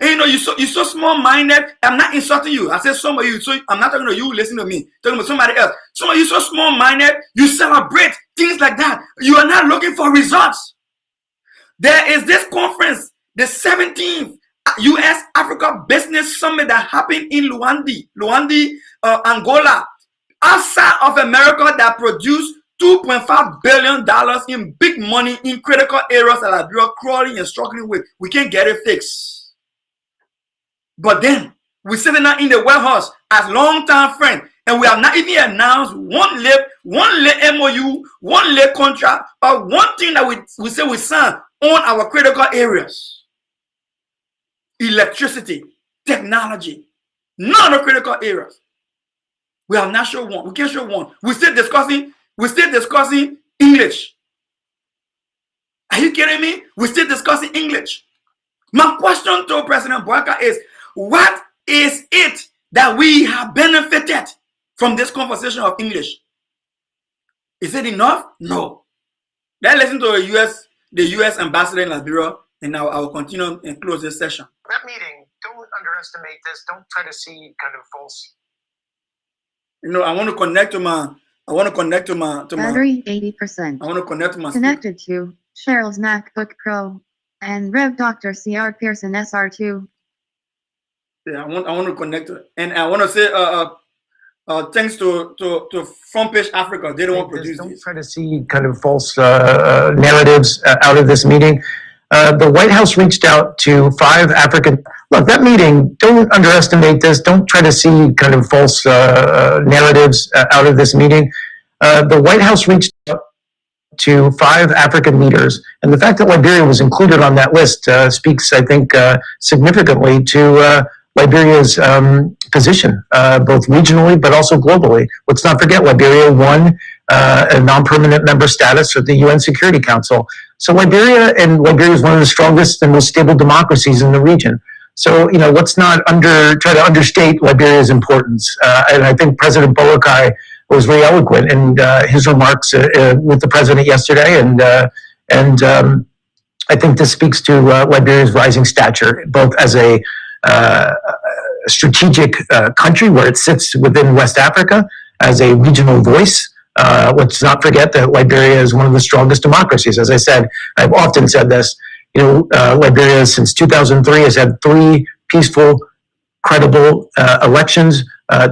you're so small-minded. I'm not insulting you. I said some of you, so I'm not talking to you, listen to me. I'm talking about somebody else. Some of you so small-minded, you celebrate things like that. You are not looking for results. There is this conference, the 17th U.S. Africa Business Summit that happened in Luanda, Angola, outside of America, that produced $2.5 billion in big money in critical areas that Liberia crawling and struggling with. We can't get it fixed. But then we're sitting now in the White House as long-term friends, and we have not even announced one MOU, one contract, or one thing that we say we signed on our critical areas. Electricity, technology, none of the critical areas. We have not shown one. We can't show one. We're still discussing English. Are you kidding me? We're still discussing English. My question to President Baraka is, what is it that we have benefited from this conversation of English? Is it enough? No. Let's listen to the U.S. ambassador in Liberia, and now I will continue and close this session. That meeting, don't underestimate this. Don't try to see kind of false. I want to connect to my battery 80%. I want to connect to my Connected to Cheryl's MacBook Pro and Rev Dr. CR Pearson SR2. Yeah, I want to connect to it. And I want to say thanks to Front Page Africa. They don't want to produce Don't these. try to see kind of false narratives out of this meeting. The White House reached out to 5 African. Look, that meeting, don't underestimate this. Don't try to see kind of false narratives out of this meeting. The White House reached out to 5 African leaders. And the fact that Liberia was included on that list speaks, I think, significantly to Liberia's position, both regionally but also globally. Let's not forget, Liberia won a non-permanent member status of the UN Security Council. So Liberia is one of the strongest and most stable democracies in the region. So, let's not try to understate Liberia's importance. And I think President Bolokai was very eloquent in his remarks with the president yesterday. And I think this speaks to Liberia's rising stature, both as a strategic country where it sits within West Africa, as a regional voice. Let's not forget that Liberia is one of the strongest democracies. As I said, I've often said this, Liberia since 2003 has had 3 peaceful, credible elections,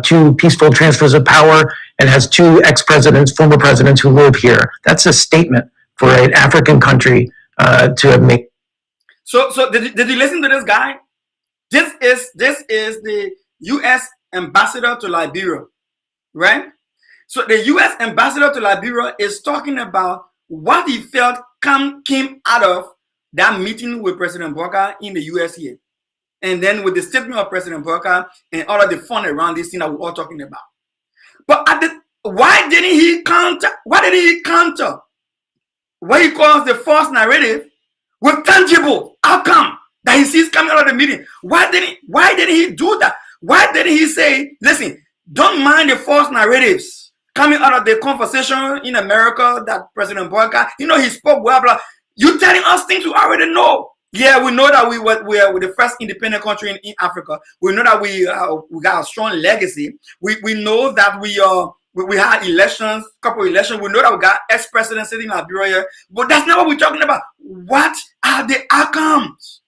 2 peaceful transfers of power, and has 2 ex-presidents, former presidents who live here. That's a statement for an African country to make. So did you listen to this guy? This is the U.S. ambassador to Liberia, right? So the U.S. ambassador to Liberia is talking about what he felt came out of that meeting with President Baraka in the U.S. here. And then with the statement of President Baraka and all of the fun around this thing that we're all talking about. But why didn't he counter what he calls the false narrative with tangible outcome that he sees coming out of the meeting? Why didn't he do that? Why didn't he say, listen, don't mind the false narratives coming out of the conversation in America that President Boyka, you know, he spoke blah blah. You telling us things we already know. Yeah, we know that we are the first independent country in Africa. We know that we got a strong legacy. We know that we had elections, couple elections. We know that we got ex-president sitting in Liberia, but that's not what we're talking about. What are the outcomes?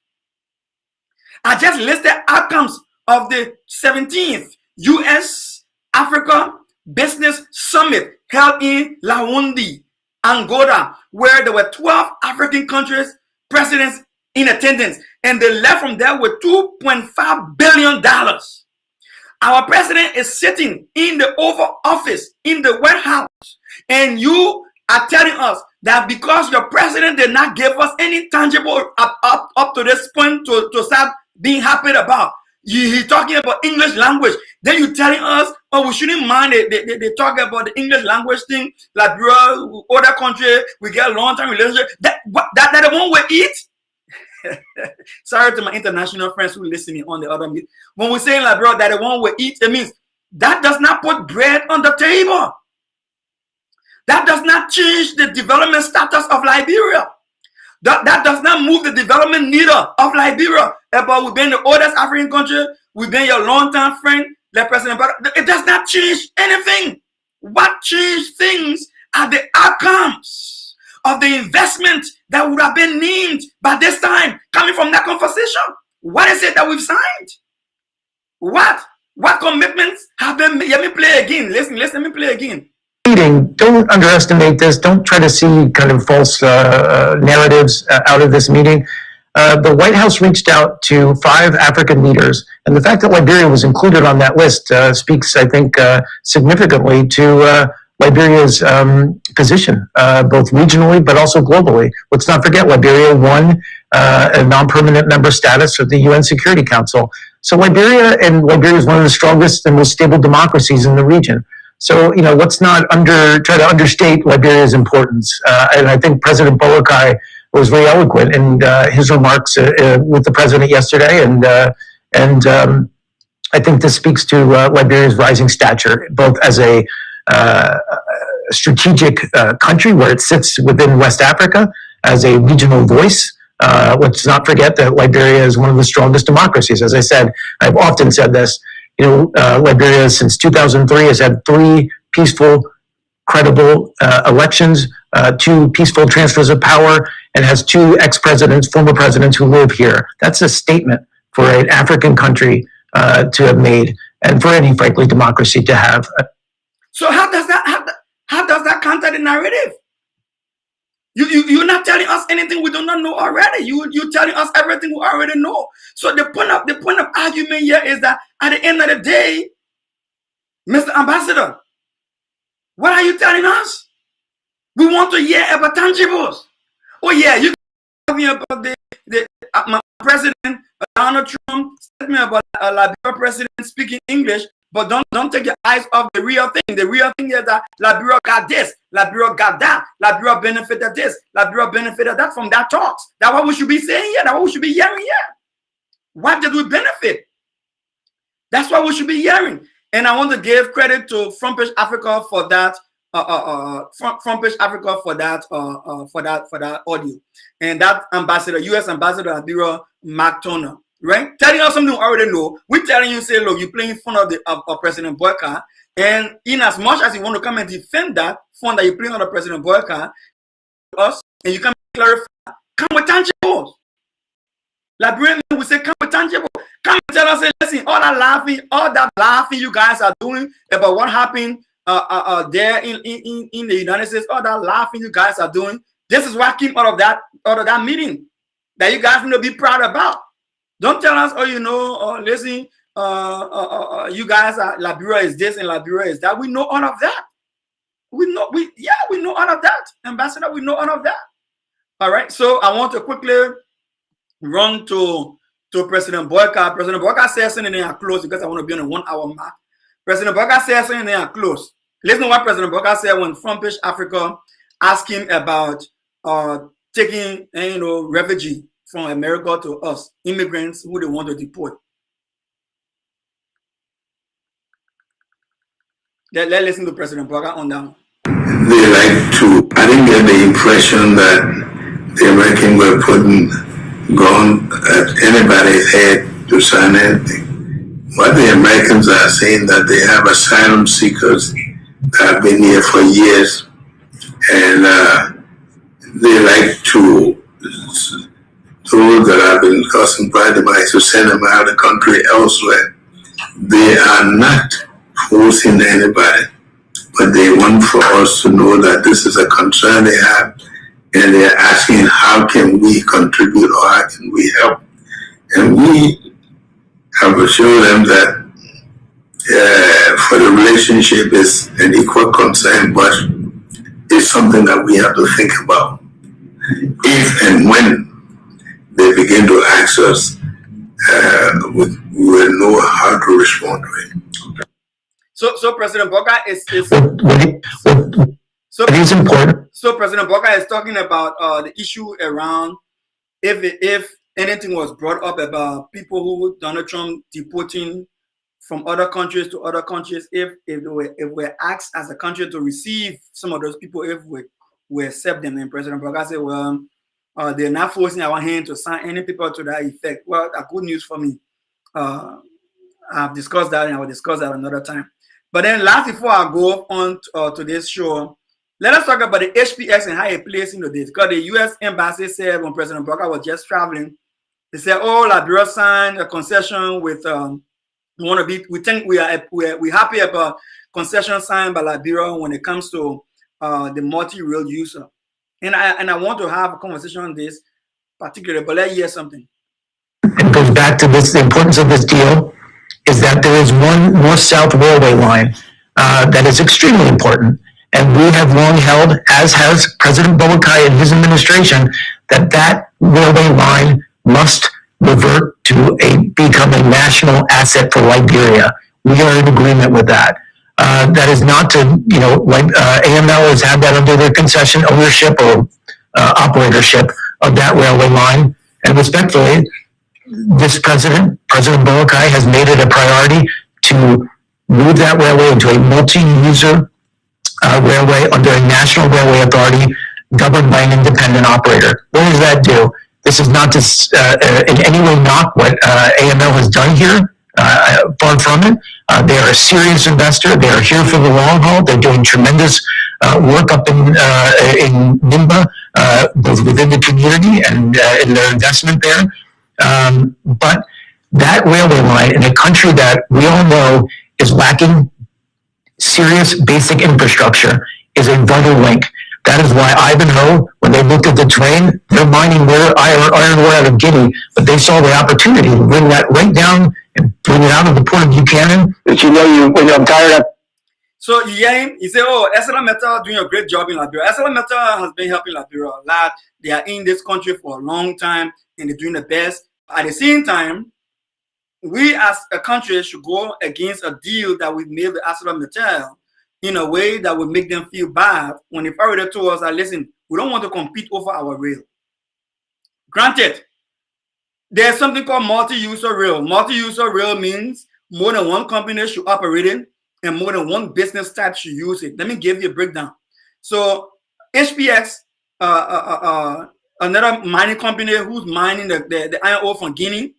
I just listed outcomes of the 17th U.S. Africa Business Summit held in Yaoundé, Angola, where there were 12 African countries presidents in attendance, and they left from there with $2.5 billion. Our president is sitting in the Oval Office in the White House, and you are telling us that because your president did not give us any tangible up to this point to start being happy about. He's talking about English language. Then you're telling us, oh, we shouldn't mind it. They talk about the English language thing, Liberia, other country, we get a long-term relationship. That the one we eat. Sorry to my international friends who are listening on the other meet. When we say Liberia, that the one we eat, it means that does not put bread on the table. That does not change the development status of Liberia. That does not move the development needle of Liberia. But we've been the oldest African country. We've been your long-term friend, the president. But it does not change anything. What changed things are the outcomes of the investment that would have been named by this time coming from that conversation. What is it that we've signed? What commitments have been made? Let me play again. Listen, let me play again. Meeting, don't underestimate this. Don't try to see kind of false narratives out of this meeting. The White House reached out to 5 African leaders, and the fact that Liberia was included on that list speaks, I think, significantly to Liberia's position, both regionally but also globally. Let's not forget, Liberia won a non-permanent member status of the UN Security Council. So Liberia is one of the strongest and most stable democracies in the region. So, you know, let's not try to understate Liberia's importance. And I think President Boakai was very eloquent in his remarks with the president yesterday. And I think this speaks to Liberia's rising stature, both as a strategic country where it sits within West Africa, as a regional voice. Let's not forget that Liberia is one of the strongest democracies. As I said, I've often said this. You know, Liberia since 2003 has had 3 peaceful, credible elections, 2 peaceful transfers of power, and has 2 ex-presidents, former presidents who live here. That's a statement for an African country to have made, and for any, frankly, democracy to have. So how does that counter the narrative? You're not telling us anything we do not know already. You're telling us everything we already know. So the point of argument here is that at the end of the day, Mr. Ambassador, what are you telling us? We want to hear about tangibles. Oh yeah, you tell me about my president Donald Trump. Tell me about a Liberia president speaking English. But don't take your eyes off the real thing. The real thing is that Liberia got this, Liberia got that, Liberia benefited this, Liberia benefited that from that talks. That's what we should be saying here. That's what we should be hearing here. What did we benefit? That's what we should be hearing. And I want to give credit to Front Page Africa for that. Front Page Africa for that audio. And that ambassador, U.S. Ambassador Liberia, Mark Turner. Right? Telling us something we already know. We're telling you, say, look, you're playing in front of President Boyka. And in as much as you want to come and defend that fund that you're playing under President Boyka, us, and you come clarify, come with tangibles. Liberian will say, come with tangible. Come and tell us, say, listen, all that laughing you guys are doing about what happened there in the United States, all that laughing you guys are doing, this is what came out of that meeting that you guys need to be proud about. Don't tell us, oh, you know, listen, you guys are Liberia is this and Liberia is that. We know all of that. We know all of that, Ambassador. We know all of that. All right. So I want to quickly run to President Boyka. President Boyka says something and I close because I want to be on a 1 hour mark. President Boyka says something and I close. Listen to what President Boyka said when Front Page Africa asked him about taking, refugee from America to us, immigrants who they want to deport. Let's listen to President Boga on that one. They like to, I didn't get the impression that the Americans were putting gun at anybody's head to sign anything. What the Americans are saying that they have asylum seekers that have been here for years, and they like to, those that have been causing private to send them out of the country elsewhere. They are not forcing anybody, but they want for us to know that this is a concern they have, and they're asking how can we contribute or how can we help. And we have assured them that for the relationship is an equal concern, but it's something that we have to think about. If and when they begin to ask us, we will know how to respond to it. So President Boga is so It is important. So President Boga is talking about the issue around if anything was brought up about people who Donald Trump deporting from other countries to other countries, if we're asked as a country to receive some of those people, if we accept them. And President Boga said, well, they're not forcing our hand to sign any people to that effect. Well, that's good news for me. I've discussed that and I will discuss that another time. But then last, before I go on to this show, let us talk about the HPX and how it plays into this. Because the U.S. Embassy said when President Boga was just traveling, they said, "Oh, Liberia signed a concession with we think we're happy about concession signed by Liberia when it comes to the multi-rail user." And I want to have a conversation on this particularly, but let's hear something. It goes back to this, the importance of this deal is that there is one north-south railway line that is extremely important. And we have long held, as has President Boakai and his administration, that railway line must revert to become a national asset for Liberia. We are in agreement with that. That is not to, AML has had that under their concession ownership or operatorship of that railway line. And respectfully, this President Boakai has made it a priority to move that railway into a multi-user railway under a national railway authority governed by an independent operator. What does that do? This is not to in any way knock what AML has done here. Far from it. They are a serious investor. They are here for the long haul. They're doing tremendous work up in Nimba, both within the community and in their investment there. But that railway line in a country that we all know is lacking serious basic infrastructure is a vital link. That is why Ivanhoe, when they looked at the train, they're mining their iron ore out of Guinea, but they saw the opportunity to bring that right down and bring it out of the port of Buchanan. But I'm tired of. So you hear him, he said, "Oh, Essela Metal doing a great job in Liberia. Essela Metal has been helping Liberia a lot. They are in this country for a long time and they're doing the best. At the same time, we as a country should go against a deal that we made with Essela Metal in a way that will make them feel bad when they've already told us that, listen, we don't want to compete over our rail." Granted, there's something called multi-user rail. Multi-user rail means more than one company should operate it and more than one business type should use it. Let me give you a breakdown. So HPX, another mining company who's mining the iron ore from Guinea,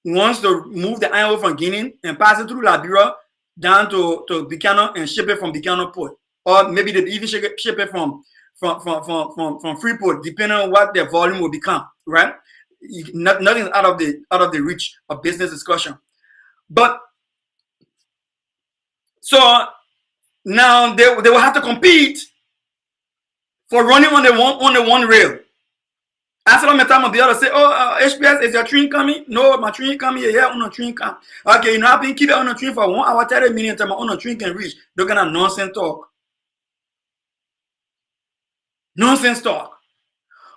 wants to move the iron ore from Guinea and pass it through Liberia down to Buchanan and ship it from Buchanan port, or maybe they even ship it from Freeport, depending on what their volume will become. Right? Nothing out of the reach of business discussion. But so now they will have to compete for running on the one rail. Essela Metal will be able to say, "Oh, HPS, is your train coming?" "No, my train coming here. Yeah, on the train come." "Okay, you know, I've been keeping on the train for 1 hour, 30 minutes until my own train can reach." They're gonna nonsense talk. Nonsense talk.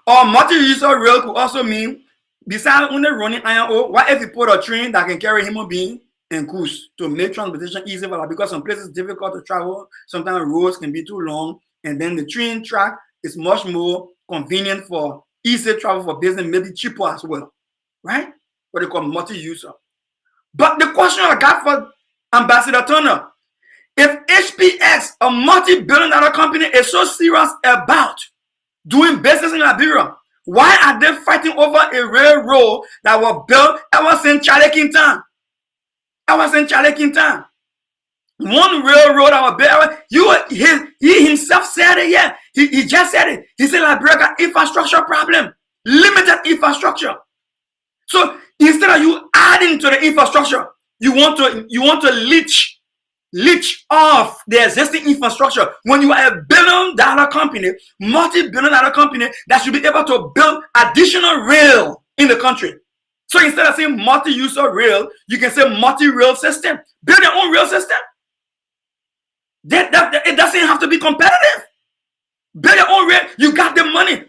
Or multi-user rail could also mean, besides only running iron ore, what if you put a train that can carry human being and goods to make transportation easy for that? Because some places it's difficult to travel. Sometimes roads can be too long, and then the train track is much more convenient for easy travel for business, maybe cheaper as well, right? What they call multi-user. But the question I got for Ambassador Turner If HPX, a multi-billion-dollar company, is so serious about doing business in Liberia, why are they fighting over a railroad that was built ever since Charlie Kintan? One railroad that was built. He himself said it. Yeah, he just said it. He said Liberia got infrastructure problem, limited infrastructure. So instead of you adding to the infrastructure, you want to leech off the existing infrastructure. When you are a billion-dollar company, multi-billion-dollar company that should be able to build additional rail in the country. So instead of saying multi-user rail, you can say multi-rail system. Build your own rail system. It doesn't have to be competitive. Build your own rail. You got the money.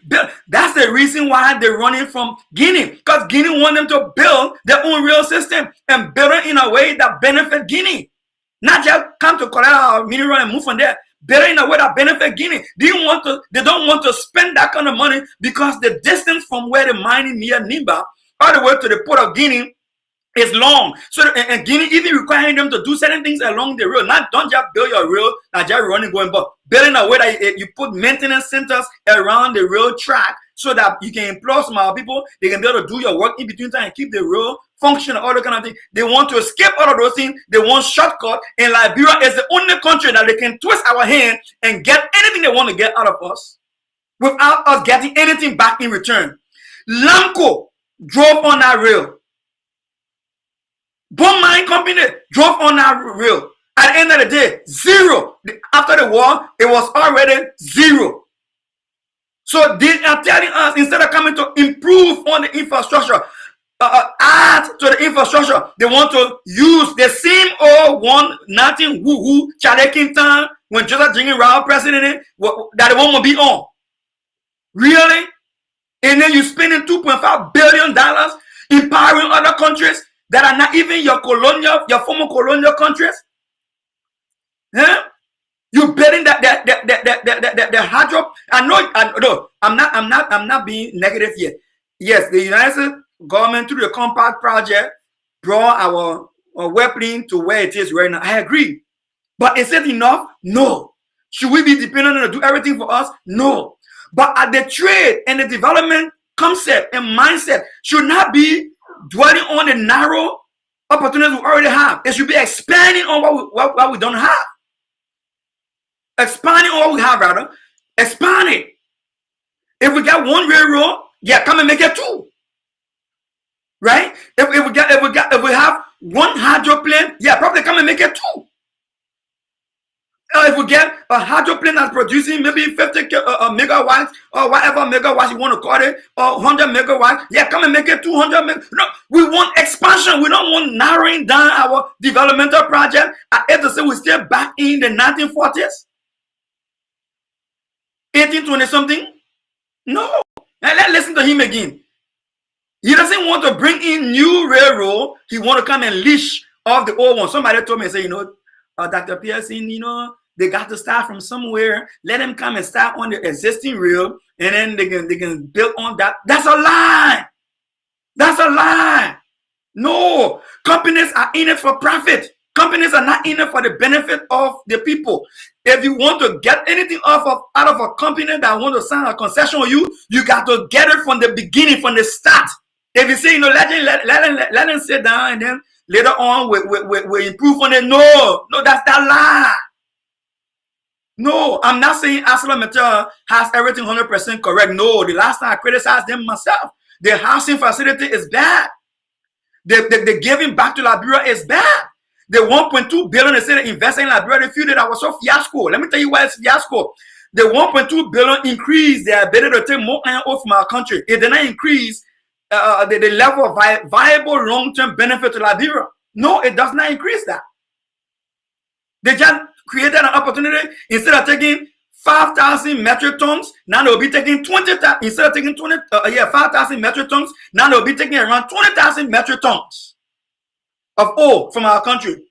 That's the reason why they're running from Guinea. Because Guinea want them to build their own rail system and build it in a way that benefit Guinea. Not just come to collect our mineral and move from there. Build it in a way that benefit Guinea. They don't want to spend that kind of money because the distance from where they're mining near Nimba all the way to the port of Guinea is long. So and Guinea even requiring them to do certain things along the road. Don't just build your rail, not just running going, but building a way that you put maintenance centers around the rail track so that you can employ some of people. They can be able to do your work in between time and keep the rail functional, all that kind of thing. They want to escape all of those things. They want shortcut. And Liberia is the only country that they can twist our hand and get anything they want to get out of us without us getting anything back in return. Lamco drove on that rail. Bone Mine Company drove on that rail. At the end of the day, zero. After the war, it was already zero. So they are telling us, instead of coming to improve on the infrastructure, add to the infrastructure, they want to use the same old one, nothing woo-woo, Charlie Kintan, when Joseph Jingin Rao president, that they want to be on. Really? And then you're spending $2.5 billion empowering other countries that are not even your former colonial countries. Huh? You betting that the hydro. I'm not being negative here. Yes, the United States government through the Compact Project brought our weaponry to where it is right now. I agree, but is it enough? No. Should we be dependent on to do everything for us? No. But at the trade and the development concept and mindset should not be dwelling on the narrow opportunities we already have. It should be expanding on what we don't have. Expanding on what we have, rather. Expand it. If we got one railroad, yeah, come and make it two. Right? If we have one hydro plant, yeah, probably come and make it two. If we get a hydro plant that's producing maybe 50 megawatts or whatever megawatts you want to call it, or 100 megawatts, yeah, come and make it 200 megawatts. No, we want expansion. We don't want narrowing down our developmental project. I have to say we're still back in the 1940s, 1820 something. No, and let's listen to him again. He doesn't want to bring in new railroad. He want to come and leash off the old one. Somebody told me, say, Dr. Pearson, they got to start from somewhere. Let them come and start on the existing rail, and then they can build on that. That's a lie. That's a lie. No, companies are in it for profit. Companies are not in it for the benefit of the people. If you want to get anything out of a company that want to sign a concession with you, you got to get it from the beginning, from the start. If you say, let them sit down and then later on we improve on it. No, that's that lie. No, I'm not saying ArcelorMittal has everything 100% correct. No, the last time I criticized them myself, their housing facility is bad. The giving back to Liberia is bad. The 1.2 billion they said they invested in Liberia, they feel that was so fiasco. Let me tell you why it's fiasco. The 1.2 billion increased their ability to take more iron ore from our country. It did not increase the level of viable long-term benefit to Liberia. No, it does not increase that. They just created an opportunity. Instead of taking 5,000 metric tons, now they'll be taking 20,000. Instead of taking 5,000 metric tons, now they'll be taking around 20,000 metric tons of ore from our country.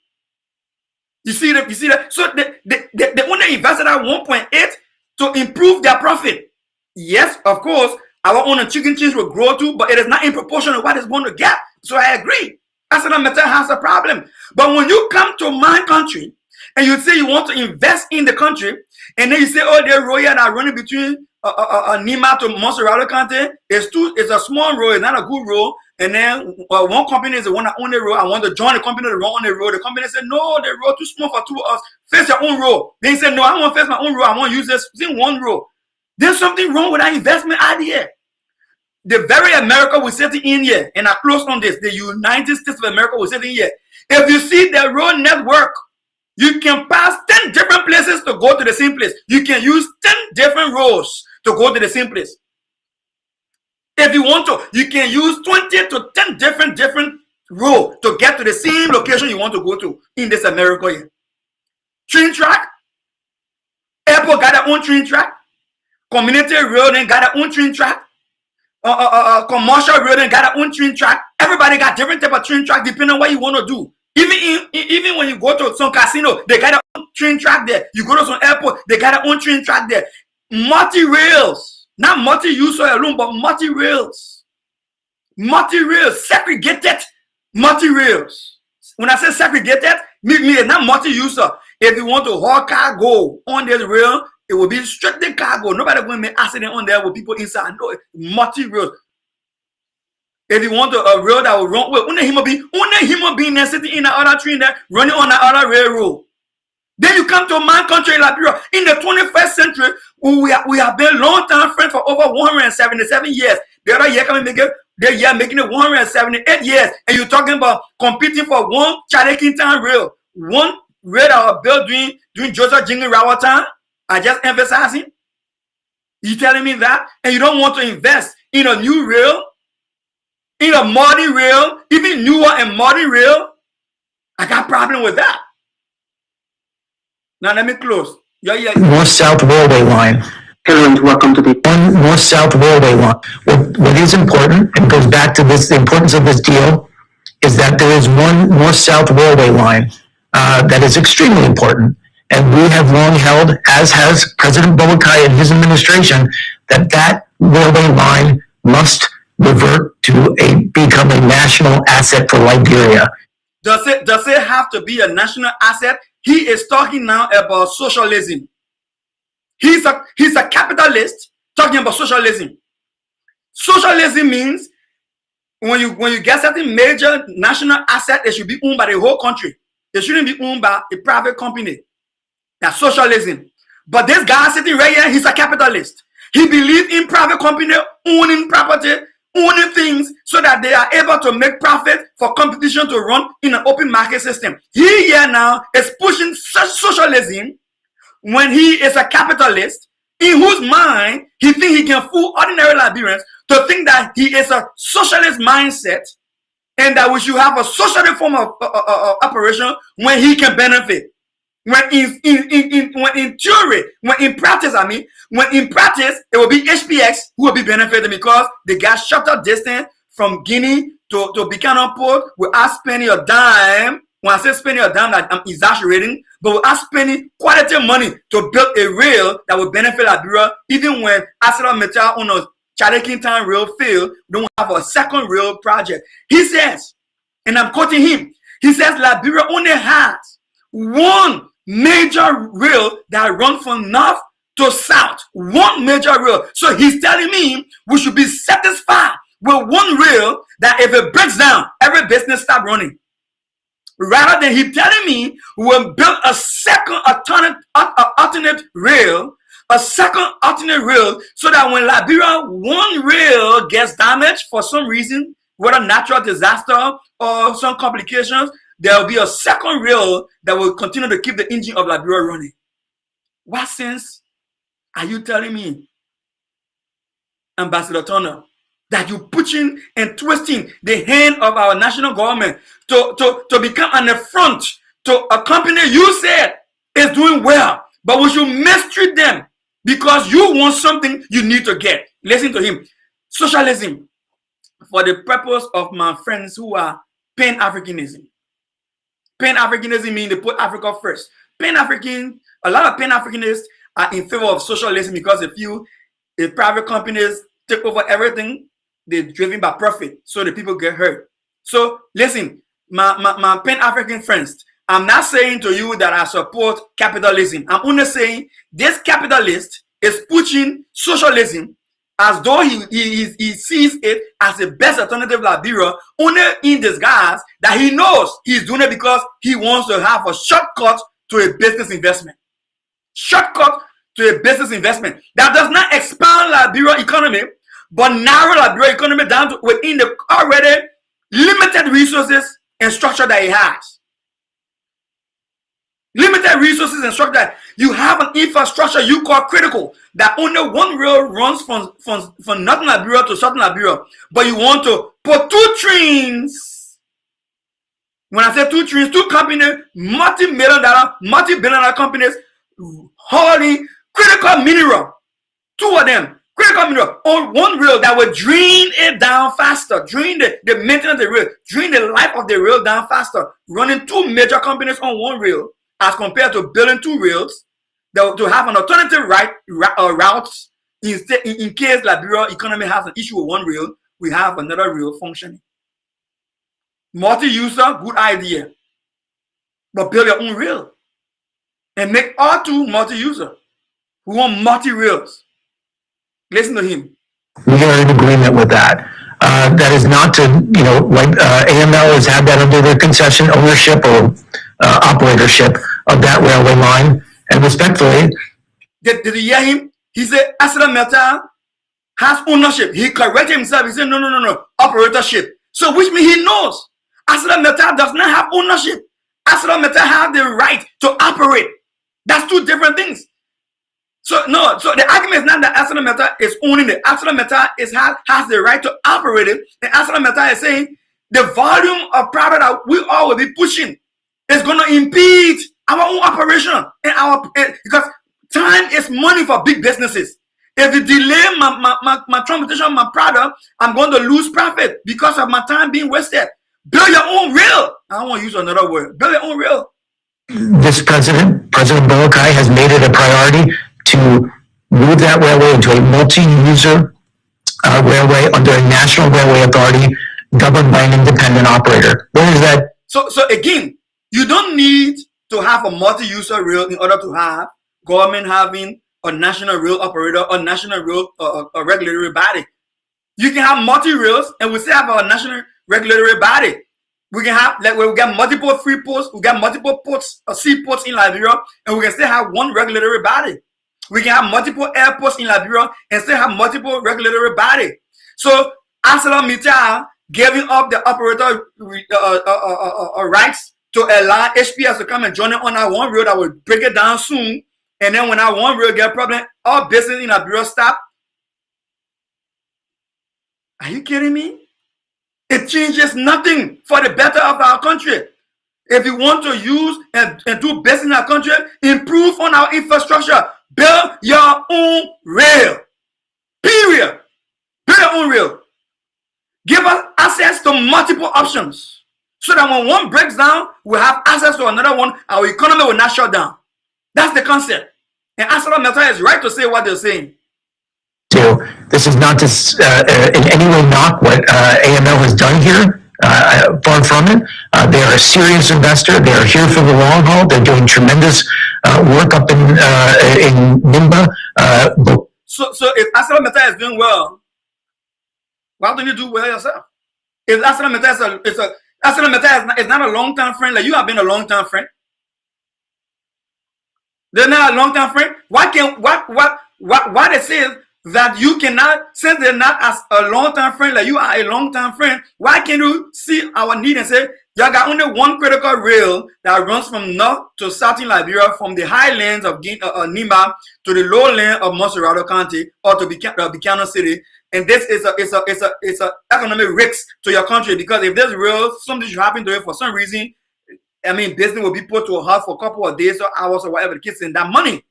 You see that? So they only invested at 1.8 to improve their profit. Yes, of course, our own chicken cheese will grow too, but it is not in proportion to what it's going to get. So I agree. ArcelorMittal has a problem. But when you come to my country and you say you want to invest in the country, and then you say, oh, the road that are running between Nima to Montserrat County, it's a small road, it's not a good road. And then one company is the one that own the road. I want to join the company to run on the road. The company said, no, the road too small for two of us. Face your own road. Then he said, no, I want to face my own road. I want to use this one road. There's something wrong with that investment idea. The very America we're sitting in here, and I close on this, the United States of America we're sitting here. If you see the road network, you can pass 10 different places to go to the same place. You can use 10 different roads to go to the same place. If you want to, you can use 20 to 10 different roads to get to the same location you want to go to in this America here. Train track, airport got their own train track, community road and got their own train track, commercial road and got their own train track. Everybody got different type of train track depending on what you want to do. Even when you go to some casino, they got their own train track there. You go to some airport, they got their own train track there. Multi-rails. Not multi-user alone, but multi-rails. Multi-rails, segregated multi-rails. When I say segregated, mean not multi-user. If you want to haul cargo on this rail, it will be strictly cargo. Nobody going to make accident on there with people inside. No, multi-rails. If you want a rail that will run with only human being there sitting in the other train there, running on the other railroad. Then you come to my country, Liberia. In the 21st century, we have been long-time friends for over 177 years. The other year coming making it 178 years. And you're talking about competing for one Charlie-Kintown rail. One rail that was built during Joseph Jingle Rawa time. I just emphasizing. You telling me that? And you don't want to invest in a new rail? In a modern rail? Even newer and modern rail? I got a problem with that. Now let me close. North-South railway line. Hello, welcome to the One North-South railway line. What is important, and goes back to this, the importance of this deal, is that there is one North-South railway line that is extremely important. And we have long held, as has President Boakai and his administration, that railway line must revert to become a national asset for Liberia. Does it have to be a national asset? He is talking now about socialism. He's a capitalist talking about socialism. Socialism means when you get certain major national asset, it should be owned by the whole country. It shouldn't be owned by a private company. That's socialism. But this guy sitting right here, he's a capitalist. He believes in private company owning property, owning things so that they are able to make profit for competition to run in an open market system. He here now is pushing such socialism when he is a capitalist in whose mind he thinks he can fool ordinary Liberians to think that he is a socialist mindset and that we should have a socialist form of operation when he can benefit. When in theory, when in practice, it will be HPX who will be benefiting because they got shorter distance from Guinea to Buchanan Port without spending a dime. When I say spending a dime, I'm exaggerating, but without spending quality money to build a rail that will benefit Liberia, even when ArcelorMittal on a Charlie-Kintown rail field, don't have a second rail project. He says, and I'm quoting him, he says Liberia only has one major rail that runs from north to south. One major rail. So he's telling me we should be satisfied with one rail that if it breaks down, every business stop running. Rather than he telling me we'll build a second alternate rail, so that when Liberia one rail gets damaged for some reason, whether natural disaster or some complications, there will be a second rail that will continue to keep the engine of Liberia running. What sense are you telling me, Ambassador Turner, that you're pushing and twisting the hand of our national government to become an affront to a company you said is doing well, but we should mistreat them because you want something you need to get? Listen to him. Socialism, for the purpose of my friends who are Pan-Africanism. Pan-Africanism means they put Africa first. A lot of Pan-Africanists are in favor of socialism because if private companies take over everything, they're driven by profit, so the people get hurt. So listen, my Pan-African friends, I'm not saying to you that I support capitalism. I'm only saying this capitalist is pushing socialism as though he sees it as the best alternative Liberia, only in disguise that he knows he's doing it because he wants to have a shortcut to a business investment. Shortcut to a business investment that does not expand Liberia economy, but narrow Liberia economy down to within the already limited resources and structure that it has. Limited resources and structure. You have an infrastructure you call critical that only one rail runs from northern Liberia to southern Liberia, but you want to put 2 trains. When I say 2 trains, 2 companies, multi-million dollar, multi-billion dollar companies hauling critical mineral. 2 of them, critical mineral on one rail that will drain it down faster, drain the maintenance of the rail, drain the life of the rail down faster, running 2 major companies on one rail, as compared to building 2 rails to have an alternative routes in case Liberia economy has an issue with one rail, we have another rail functioning. Multi-user, good idea, but build your own rail and make all 2 multi-user. We want multi-rails. Listen to him. We are in agreement with that. That is not to, like AML has had that under their concession ownership or operatorship of that railway line. And respectfully, did you hear him? He said ArcelorMittal has ownership. He corrected himself. He said no, operatorship. So which means he knows ArcelorMittal does not have ownership. ArcelorMittal has the right to operate. That's 2 different things. So the argument is not that ArcelorMittal is owning it. ArcelorMittal has the right to operate it. And ArcelorMittal is saying the volume of product that we all will be pushing is going to impede our own operation and because time is money for big businesses. If you delay my transportation of my product, I'm going to lose profit because of my time being wasted. Build your own rail. I don't want to use another word. Build your own rail. this President Boakai has made it a priority to move that railway into a multi-user railway under a national railway authority governed by an independent operator. Where is that? So again, you don't need to have a multi-user rail in order to have government having a national rail operator or national rail a regulatory body. You can have multi-rails and we still have a national regulatory body. We can have, like, we got multiple free ports, we got multiple ports, seaports in Liberia, and we can still have one regulatory body. We can have multiple airports in Liberia and still have multiple regulatory body. So ArcelorMittal giving up the operator rights to allow HPS to come and join it on our one rail that will break it down soon. And then when our one rail get a problem, all business in Liberia stop. Are you kidding me? It changes nothing for the better of our country. If you want to use and do business in our country, improve on our infrastructure. Build your own rail. Period. Build your own rail. Give us access to multiple options so that when one breaks down, we have access to another one. Our economy will not shut down. That's the concept. And ArcelorMittal is right to say what they're saying. So this is not to in any way knock what AML has done here. Far from it. They are a serious investor. They are here for the long haul. They're doing tremendous work up in Nimba. So if ArcelorMittal is doing well, why don't you do well yourself? If ArcelorMittal is not a long-term friend, like you have been a long-term friend. They're not a long-term friend. Why they say that you cannot, since they're not as a long-term friend, like you are a long-term friend, why can't you see our need and say, y'all got only one critical rail that runs from north to south in Liberia, from the highlands of Nimba to the lowland of Monserrado County or to Buchanan City, and this is a economic risk to your country, because if this rail, something should happen to it for some reason, I mean, business will be put to a halt for a couple of days or hours or whatever the case, in that money.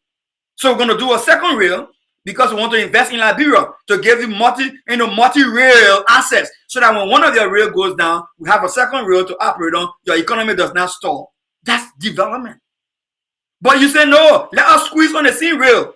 So we're going to do a second rail because we want to invest in Liberia to give you multi-rail access, so that when one of your rail goes down, we have a second rail to operate on. Your economy does not stall. That's development. But you say, no, let us squeeze on the same rail.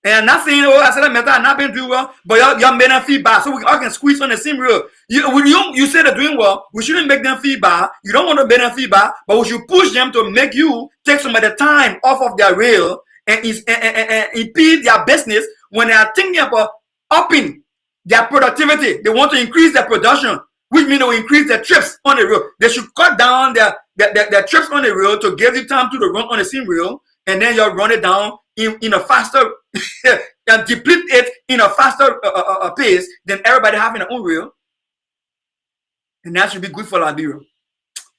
And I'm not saying, oh, I said that method, I'm not been doing well, but y'all made them feel bad. So we all can squeeze on the same reel. You say they're doing well, we shouldn't make them feel bad. You don't want to make them feel bad, but we should push them to make you take some of the time off of their rail and impede their business when they are thinking about upping their productivity. They want to increase their production, which means they will increase their trips on the rail. They should cut down their trips on the rail to give you time to run on the same rail, and then you'll run it down in a faster and deplete it in a faster pace than everybody having their own rail. And that should be good for Liberia.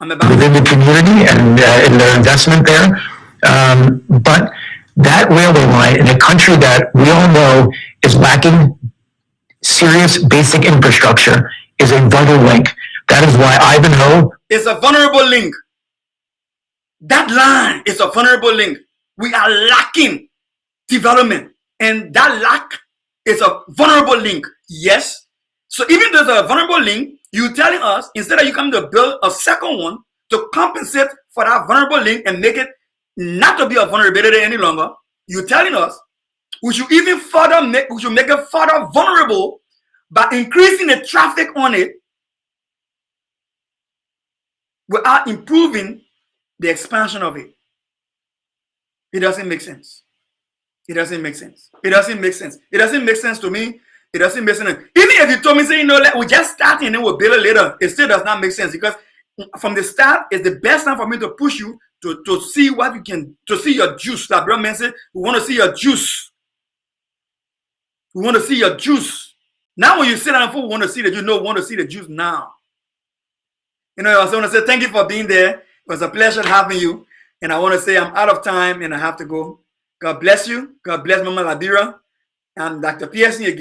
Within the community and in their investment there. But that railway line in a country that we all know is lacking serious basic infrastructure is a vital link. That is why Ivanhoe is a vulnerable link. That line is a vulnerable link. We are lacking development, and that lack is a vulnerable link. Yes. So even though there's a vulnerable link, you're telling us instead of you come to build a second one to compensate for that vulnerable link and make it not to be a vulnerability any longer, you're telling us we should even further make it further vulnerable by increasing the traffic on it without improving the expansion of it. It doesn't make sense. It doesn't make sense. It doesn't make sense. It doesn't make sense to me. It doesn't make sense. Even if you told me, say, you know, we just start and then we'll build it later, it still does not make sense, because from the start, it's the best time for me to push you to see what you can, to see your juice. Like Brother Man said, we want to see your juice. We want to see your juice. Now when you sit down, we want to see that, you know, we want to see the juice now. You know, I also want to say thank you for being there. It was a pleasure having you. And I want to say I'm out of time and I have to go. God bless you. God bless Mama Liberia. I'm Dr. Pearson again.